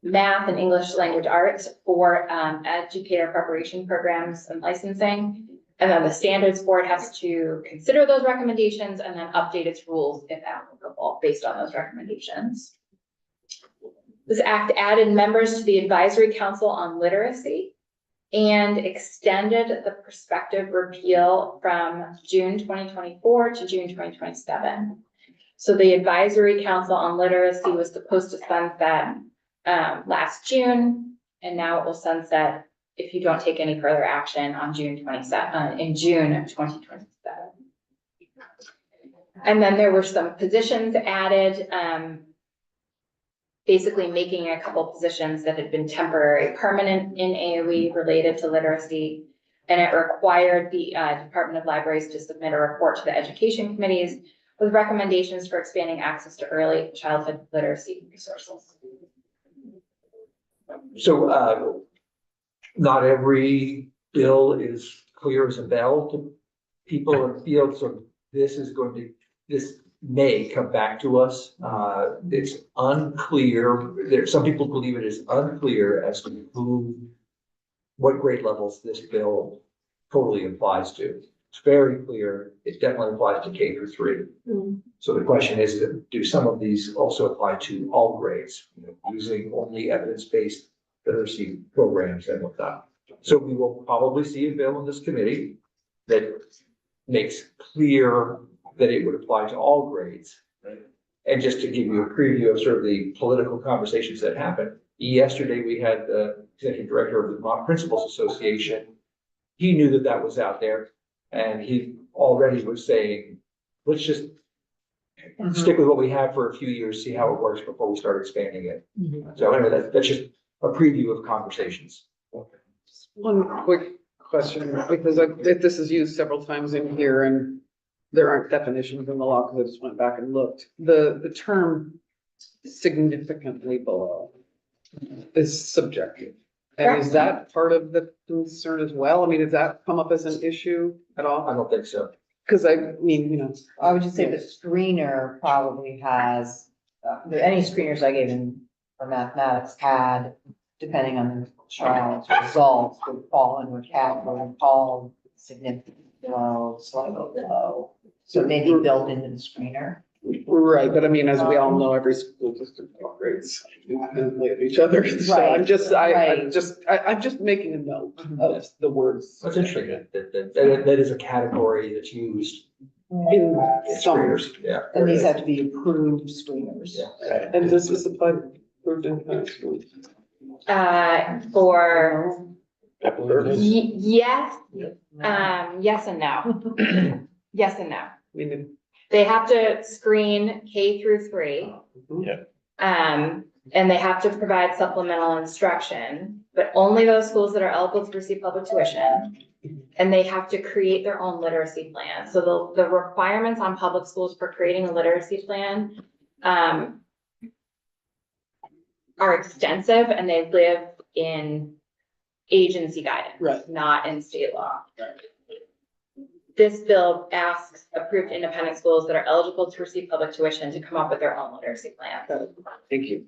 math and English language arts for educator preparation programs and licensing. And then the standards board has to consider those recommendations and then update its rules if applicable based on those recommendations. This act added members to the Advisory Council on Literacy and extended the prospective repeal from June 2024 to June 2027. So the Advisory Council on Literacy was supposed to sunset last June, and now it will sunset if you don't take any further action on June 27, in June of 2027. And then there were some positions added, basically making a couple positions that had been temporary permanent in AOE related to literacy. And it required the Department of Libraries to submit a report to the education committees with recommendations for expanding access to early childhood literacy resources. So, not every bill is clear as a bell to people in the field, so this may come back to us. It's unclear, some people believe it is unclear as to what grade levels this bill totally applies to. It's very clear, it definitely applies to K through 3. So the question is, do some of these also apply to all grades, using only evidence-based literacy programs and whatnot? So we will probably see a bill in this committee that makes clear that it would apply to all grades. Right. And just to give you a preview of sort of the political conversations that happened, yesterday we had the executive director of the Vermont Principals Association. He knew that that was out there, and he already was saying, let's just stick with what we have for a few years, see how it works before we start expanding it. So anyway, that's just a preview of conversations. One quick question, because this is used several times in here and there aren't definitions in the law, because I just went back and looked. The term significantly below is subjective. And is that part of the concern as well? I mean, does that come up as an issue at all? I don't think so. Because I mean, I would just say the screener probably has, any screeners I gave in for mathematics had, depending on the child's results, would fall into a category called significant below, slightly below. So it may be built into the screener. Right, but I mean, as we all know, every school district operates independently of each other. So I'm Right, just, right. I'm just making a note of the words. That's interesting, that is a category that's used In in some, screeners, yeah. And these have to be approved screeners. Yeah. and this is applied, approved in high school. For, yes, Mm-hmm. yes and no. Yes and no. I mean, They have to screen K through 3. Yeah. And they have to provide supplemental instruction, but only those schools that are eligible to receive public tuition. And they have to create their own literacy plan. So the requirements on public schools for creating a literacy plan, are extensive, and they live in agency guidance. Right. Not in state law. This bill asks approved independent schools that are eligible to receive public tuition to come up with their own literacy plan. thank you.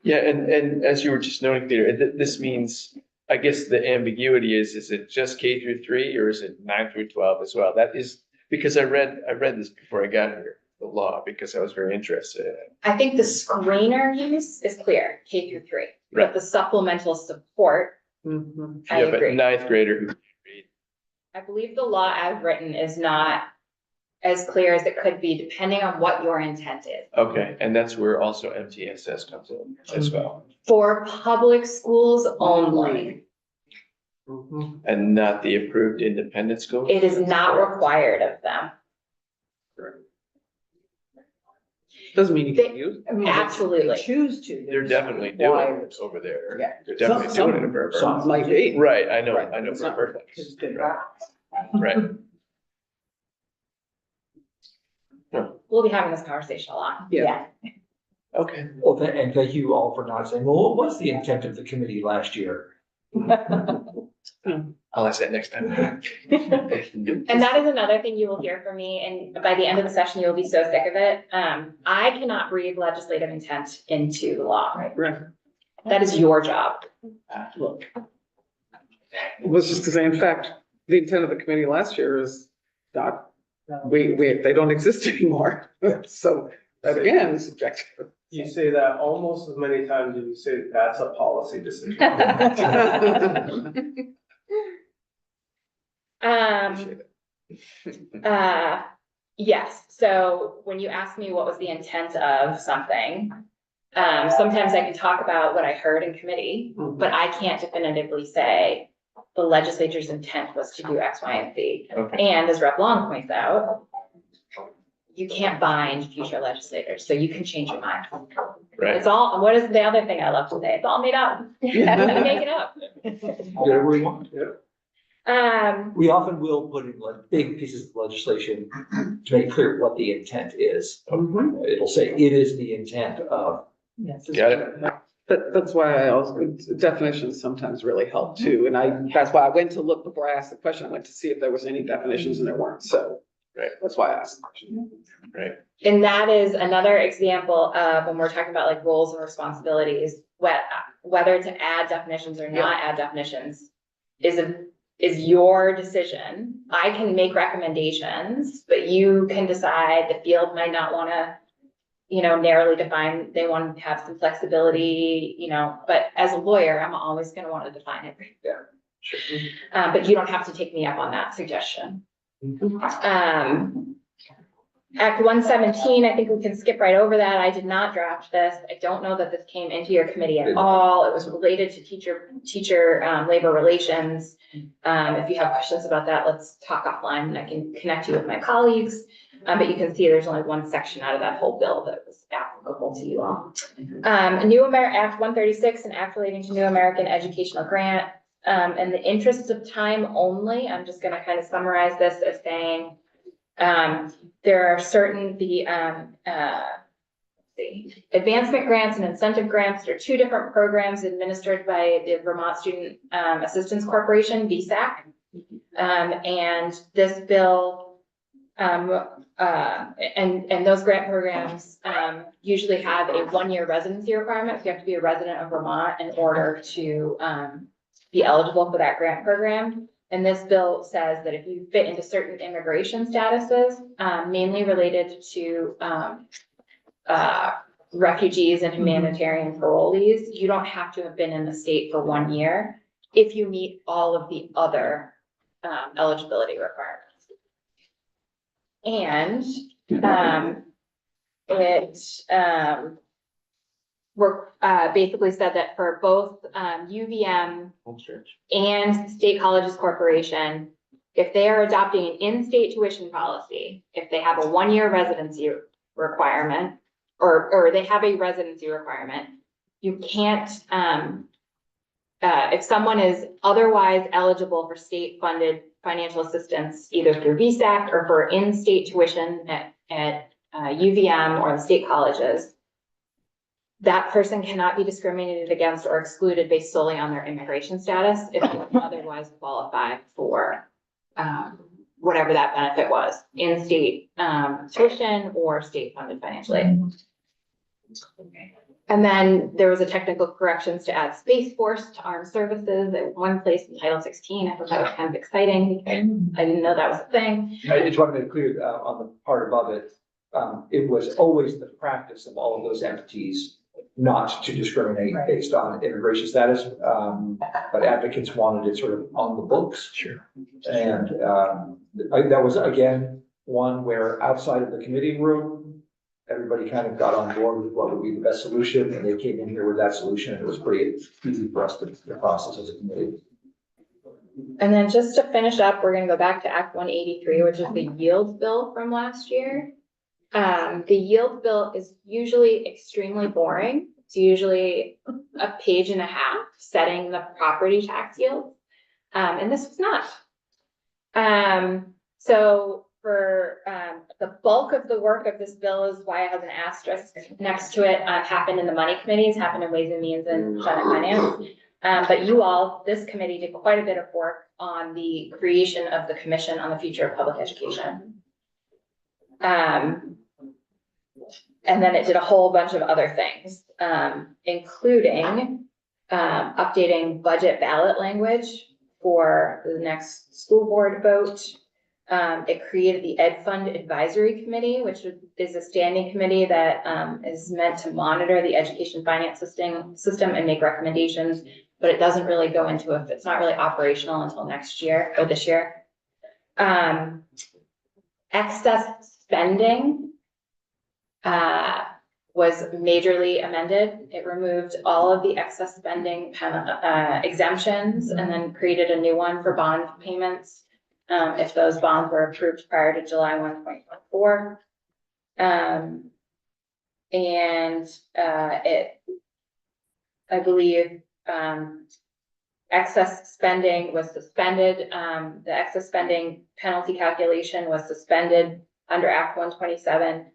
Yeah, and as you were just noting, Peter, this means, I guess the ambiguity is it just K through 3 or is it 9 through 12 as well? That is, because I read this before I got here, the law, because I was very interested in it. I think the screener use is clear, K through 3, but Right. the supplemental support, Mhm. I Yeah, but agree. ninth grader who can read. I believe the law as written is not as clear as it could be, depending on what your intent is. Okay, and that's where also MTSS comes in as well, For public schools only, Mhm. and not the approved independent school? it is not required of them. Doesn't mean you can use it. I mean, they Absolutely. choose to. They're just definitely not doing required. it over there. Yeah. They're definitely Some- doing it in Burbank. Some might be. Right, I know, Right. I know It's for not- Burbank. It's good Right, practice. right. We'll be having this conversation a lot. Yeah. Okay. Well, and thank you all for not saying, well, what was the intent of the committee last year? I'll ask that next time. And that is another thing you will hear from me, and by the end of the session, you'll be so sick of it. I cannot breathe legislative intent into the law. Right. That is your job. Look. It was just to say, in fact, the intent of the committee last year is not, they don't exist anymore. So that again is subjective. You say that almost as many times as you say that's a policy decision. Yes, so when you ask me what was the intent of something, sometimes I can talk about what I heard in committee, but I can't definitively say the legislature's intent was to do X, Y, and Z. Okay. And as Rep. Long points out, you can't bind future legislators, so you can change your mind. Right. It's all, what is the other thing I love to say? It's all made up. You make it up. Whatever we want. Um, We often will put in like big pieces of legislation to make clear what the intent is. It'll say it is the intent of. Yes. Got it. But that's why I also, definitions sometimes really help too, and that's why I went to look before I asked the question, I went to see if there was any definitions and there weren't, so. Right. That's why I asked the question. Right. and that is another example of when we're talking about like roles and responsibilities, whether to add definitions or not add definitions is your decision. I can make recommendations, but you can decide the field might not wanna, narrowly define, they want to have some flexibility, but as a lawyer, I'm always gonna wanna define it. But you don't have to take me up on that suggestion. Act 117, I think we can skip right over that. I did not draft this. I don't know that this came into your committee at all. It was related to teacher labor relations. If you have questions about that, let's talk offline and I can connect you with my colleagues. But you can see there's only one section out of that whole bill that was applicable to you all. Act 136, an act relating to New American Educational Grant. In the interest of time only, I'm just gonna kind of summarize this as saying, there are certain, advancement grants and incentive grants. There are two different programs administered by the Vermont Student Assistance Corporation, VSAC. And this bill, and those grant programs, usually have a 1-year residency requirement. So you have to be a resident of Vermont in order to, be eligible for that grant program. And this bill says that if you fit into certain immigration statuses, mainly related to, refugees and humanitarian parolees, you don't have to have been in the state for 1 year if you meet all of the other, eligibility requirements. And, basically said that for both, UVM and State Colleges Corporation, if they are adopting an in-state tuition policy, if they have a 1-year residency requirement, or they have a residency requirement, you can't, if someone is otherwise eligible for state-funded financial assistance, either through VSAC or for in-state tuition at UVM or the state colleges, that person cannot be discriminated against or excluded based solely on their immigration status if they otherwise qualify for whatever that benefit was, in-state tuition or state-funded financial aid. And then there was a technical corrections to add Space Force to armed services at one place in Title 16. I thought that was kind of exciting. I didn't know that was a thing. I just want to make clear, on the part above it, it was always the practice of all of those entities not to discriminate based on immigration status, but advocates wanted it sort of on the books. Sure. And that was, again, one where outside of the committee room, everybody kind of got on board with what would be the best solution, and they came in here with that solution, and it was pretty easy for us to process as a committee. And then just to finish up, we're gonna go back to Act 183, which is the yield bill from last year. The yield bill is usually extremely boring. It's usually a page and a half setting the property tax yield. And this was not. So for the bulk of the work of this bill is why it has an asterisk next to it, happened in the money committees, happened in Ways and Means and Senate Finance. But you all, this committee did quite a bit of work on the creation of the Commission on the Future of Public Education. And then it did a whole bunch of other things, including updating budget ballot language for the next school board vote. It created the Ed Fund Advisory Committee, which is a standing committee that is meant to monitor the education finance system and make recommendations, but it doesn't really go into it. It's not really operational until next year or this year. Excess spending was majorly amended. It removed all of the excess spending exemptions and then created a new one for bond payments if those bonds were approved prior to July 1, 2024. I believe, excess spending was suspended. The excess spending penalty calculation was suspended under Act 127.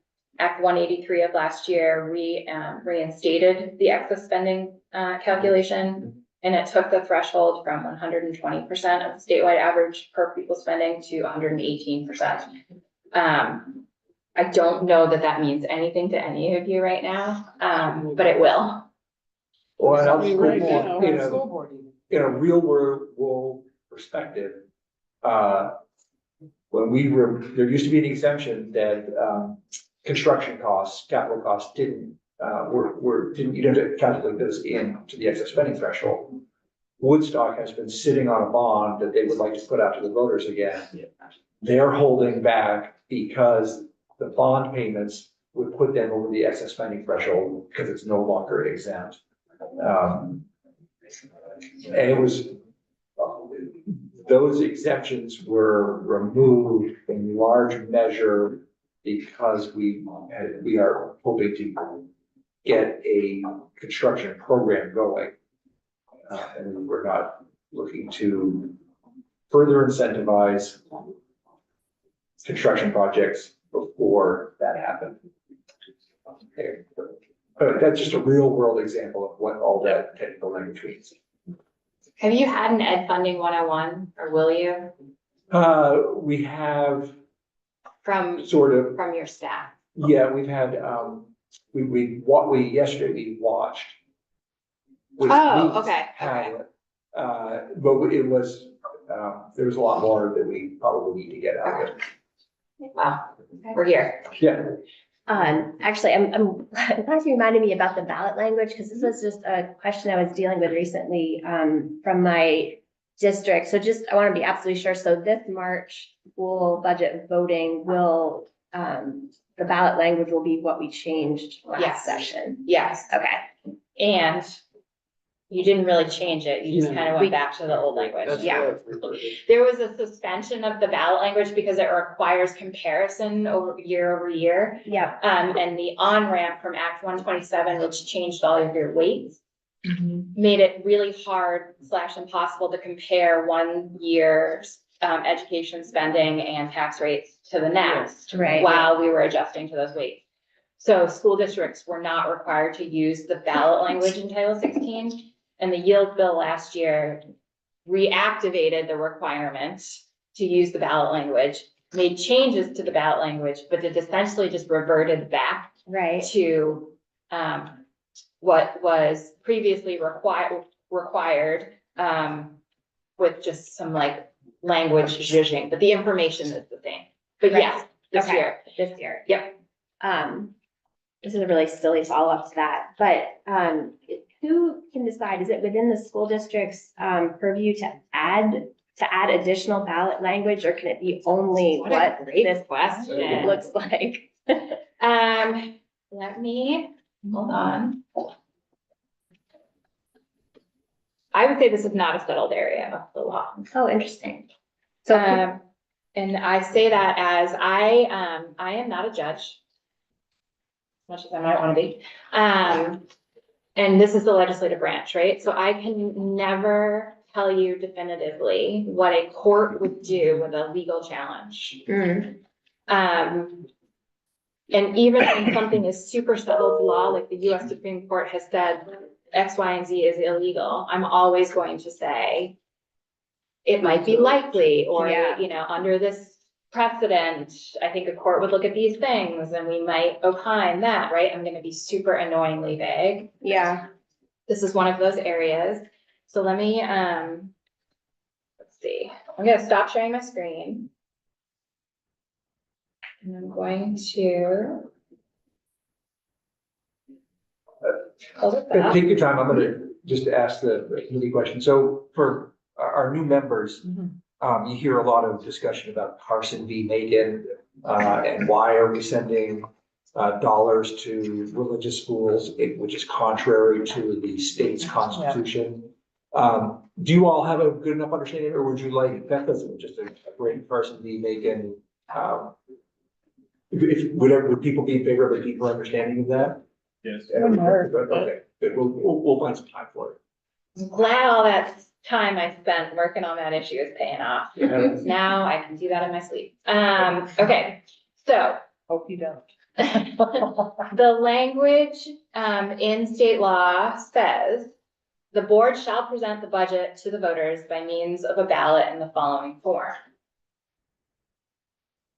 Act 183 of last year, reinstated the excess spending calculation, and it took the threshold from 120% of the statewide average per pupil spending to 118%. I don't know that that means anything to any of you right now, but it will. Well, and I'll just Right put now, in our school board even. in a real world perspective, when we were, there used to be an exemption that, construction costs, capital costs didn't, you didn't calculate those in to the excess spending threshold. Woodstock has been sitting on a bond that they would like to put out to the voters again. They're holding back because the bond payments would put them over the excess spending threshold because it's no longer exempt. And it was, those exemptions were removed in large measure because we are hoping to get a construction program going. And we're not looking to further incentivize construction projects before that happened. But that's just a real world example of what all that technical language means. Have you had an Ed Funding 101, or will you, We have from sort of, your staff? yeah, we've had, yesterday we watched. Oh, okay, Had okay. it, but it was there's a lot more that we probably need to get out of it. Wow, we're here. Yeah. Actually, I'm glad you reminded me about the ballot language, because this was just a question I was dealing with recently, from my district. So just, I want to be absolutely sure. So this March school budget voting will, the ballot language will be what we changed Yes. last session. Yes, Okay, and you didn't really change it. You just kind of went back to the old language. That's Yeah. what There was a suspension of the ballot language because it requires comparison over year. yeah, And the on-ramp from Act 127, which changed all of your weights, made it really hard / impossible to compare one year's education spending and tax rates to the next right. while we were adjusting to those weights. So school districts were not required to use the ballot language in Title 16. And the yield bill last year reactivated the requirement to use the ballot language, made changes to the ballot language, but it essentially just reverted back Right, to what was previously required with just some like language zhuzhing, but the information is the same. But Right. yes, this Okay. year, this year. Yep. This is a really silly follow-up to that, but, who can decide? Is it within the school district's, purview to add additional ballot language, or can it be only What a what great this question. looks like? Let me, hold on. I would say this is not a settled area of the law. Oh, interesting. So, And I say that as I am not a judge. As much as I might want to be. And this is the legislative branch, right? So I can never tell you definitively what a court would do with a legal challenge. And even when something is super settled law, like the US Supreme Court has said X, Y, and Z is illegal, I'm always going to say it might be likely, or, Yeah. you know, under this precedent, I think a court would look at these things and we might opine that, right? I'm gonna be super annoyingly vague. yeah, This is one of those areas. So let me, let's see, I'm gonna stop sharing my screen. And I'm going to. Hold it back. Take your time. I'm gonna just ask the committee question. So for our new members, you hear a lot of discussion about Carson v. Macon, and why are we sending dollars to religious schools, which is contrary to the state's constitution. Do you all have a good enough understanding, or would you like, that doesn't just a great Carson v. Macon? Would people be in favor of a deeper understanding of that? Yes. Okay, good. We'll find some time for it. I'm glad all that time I spent working on that issue is paying off. Now I can do that in my sleep. Okay, so. Hope you don't. The language in state law says, the board shall present the budget to the voters by means of a ballot in the following form.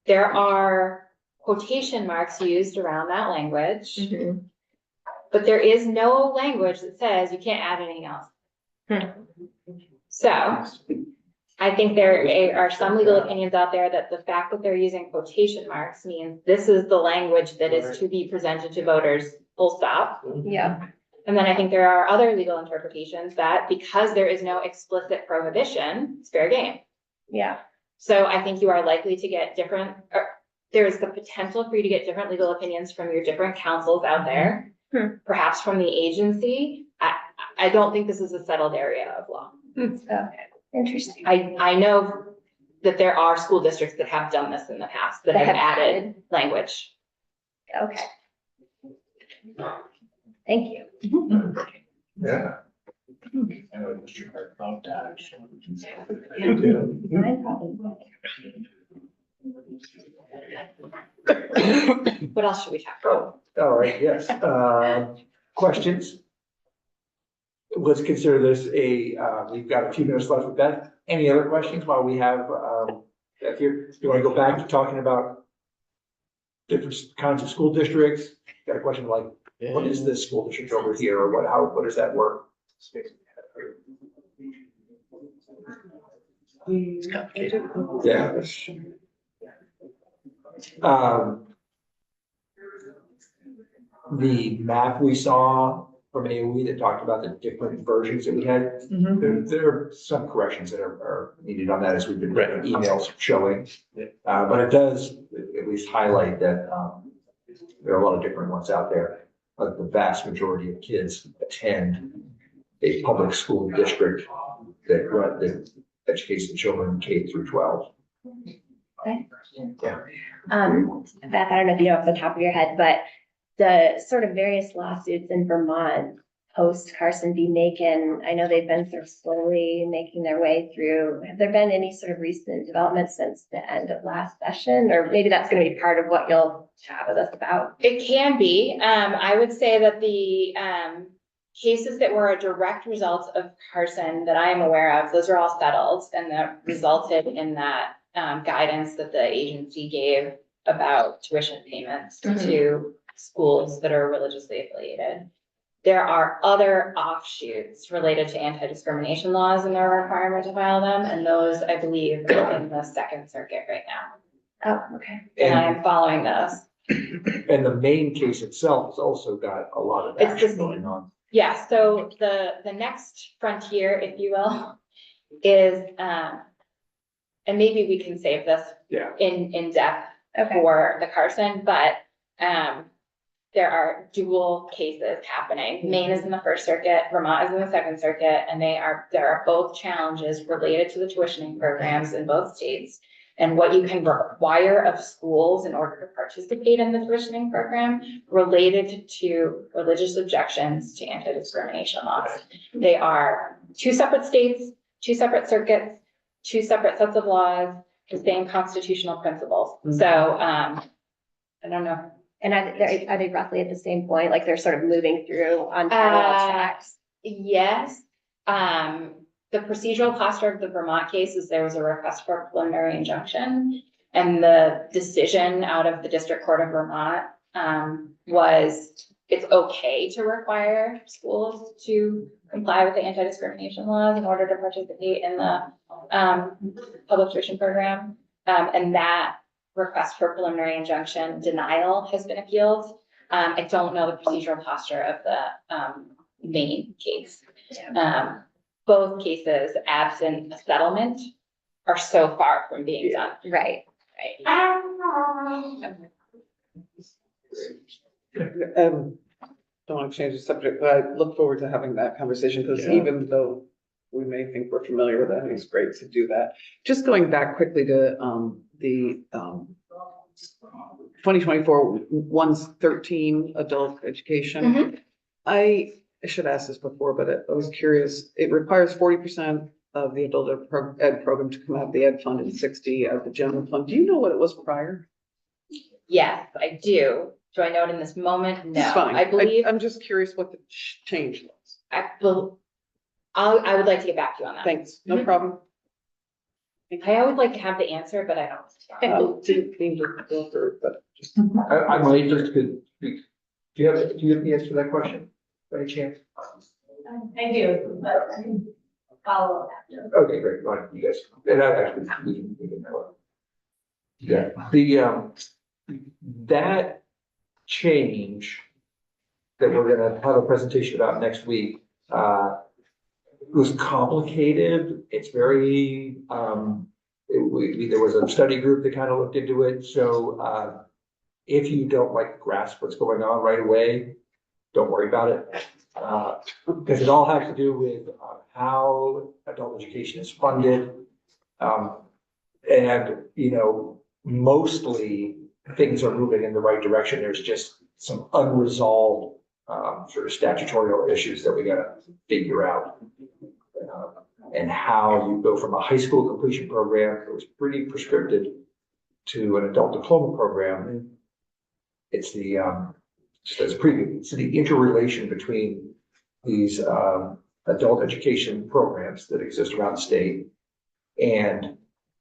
There are quotation marks used around that language, but there is no language that says you can't add anything else. So I think there are some legal opinions out there that the fact that they're using quotation marks means this is the language that is to be presented to voters, full stop. yeah, And then I think there are other legal interpretations that because there is no explicit prohibition, it's fair game. yeah, So I think you are likely to get different, or there is the potential for you to get different legal opinions from your different councils out there. Perhaps from the agency. I don't think this is a settled area of law. okay, interesting. I know that there are school districts that have done this in the past, that That have have added language. Okay. Thank you. Yeah. Mine probably. What else should we talk about? All right, yes. Questions? Let's consider this we've got a few minutes left with Beth. Any other questions while we have, Beth here? You want to go back to talking about different kinds of school districts? Got a question like, what is this school district over here, or what does that work? It's complicated. Yeah. Um, the map we saw from AOE that talked about the different versions that we had, there are some corrections that are needed on that as we've been getting emails showing. But it does at least highlight that, there are a lot of different ones out there, but the vast majority of kids attend a public school district that educates the children K through 12. Okay. Yeah. Beth, I don't know if you know off the top of your head, but the sort of various lawsuits in Vermont post Carson v. Macon, I know they've been sort of slowly making their way through. Have there been any sort of recent developments since the end of last session? Or maybe that's going to be part of what you'll chat with us about. It can be. I would say that the cases that were a direct result of Carson that I am aware of, those are all settled and that resulted in that guidance that the agency gave about tuition payments to schools that are religiously affiliated. There are other offshoots related to anti-discrimination laws and their requirement to file them, and those, I believe, are in the Second Circuit right now. Oh, okay. And And, I'm following those. and the main case itself has also got a lot of It's action just- going on. Yeah, so the next frontier, if you will, is, and maybe we can save this Yeah. in depth Okay. for the Carson, but, there are dual cases happening. Maine is in the First Circuit, Vermont is in the Second Circuit, and there are both challenges related to the tuitioning programs in both states. And what you can require of schools in order to participate in the tuitioning program related to religious objections to anti-discrimination laws. They are two separate states, two separate circuits, two separate sets of laws, the same constitutional principles. So, I don't know. And are they roughly at the same point? Like they're sort of moving through on parallel tracks? Yes, the procedural posture of the Vermont case is there was a request for a preliminary injunction. And the decision out of the District Court of Vermont, was it's okay to require schools to comply with the anti-discrimination laws in order to participate in the, public tuition program. And that request for preliminary injunction denial has been appealed. I don't know the procedural posture of the, Maine case. Both cases, absent a settlement, are so far from being done. Right. Don't want to change the subject, but I look forward to having that conversation, because Yeah. even though we may think we're familiar with it, it's great to do that. Just going back quickly to, the, 2024, 113 adult education. I should ask this before, but I was curious. It requires 40% of the adult ed program to come out of the ed fund and 60 of the general fund. Do you know what it was prior? Yes, I do. Do I know it in this moment? No, It's fine. I believe, I'm just curious what the change was. I would like to get back to you on that. Thanks, no Mhm. problem. I always like to have the answer, but I don't. Didn't mean to go through it, but just. I might just could, do you have the answer to that question by any chance? I do, but I can follow up after. Okay, great, fine, you guys, and I actually, we can know. Yeah, that change that we're gonna have a presentation about next week, was complicated. It's very, there was a study group that kind of looked into it, so, if you don't like grasp what's going on right away, don't worry about it. Because it all has to do with how adult education is funded. And, you know, mostly things are moving in the right direction. There's just some unresolved sort of statutorial issues that we gotta figure out. And how you go from a high school completion program that was pretty prescriptive to an adult diploma program. It's the, just as a preview, it's the interrelation between these adult education programs that exist around the state and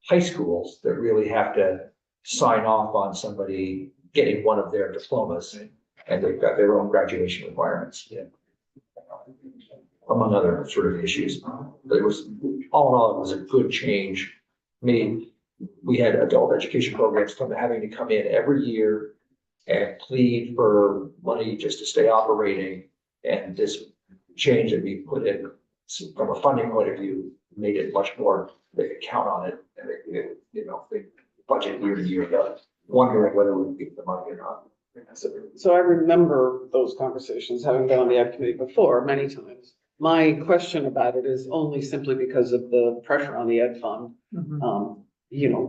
high schools that really have to sign off on somebody getting one of their diplomas, and they've got their own graduation requirements. Among other sort of issues. But it was all in all, it was a good change. I mean, we had adult education programs having to come in every year and plead for money just to stay operating. And this change that we put in from a funding point of view made it much more, they could count on it and they budget year to year, wondering whether we would get the money or not. So I remember those conversations, having been on the ed committee before many times. My question about it is only simply because of the pressure on the ed fund.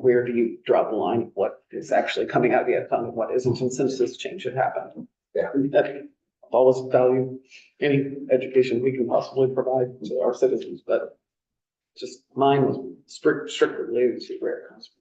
Where do you draw the line? of What is actually coming out of the ed fund and what isn't? And since this change had happened. Yeah. That always value any education we can possibly provide to our citizens, but just mine was strictly related to where it comes from.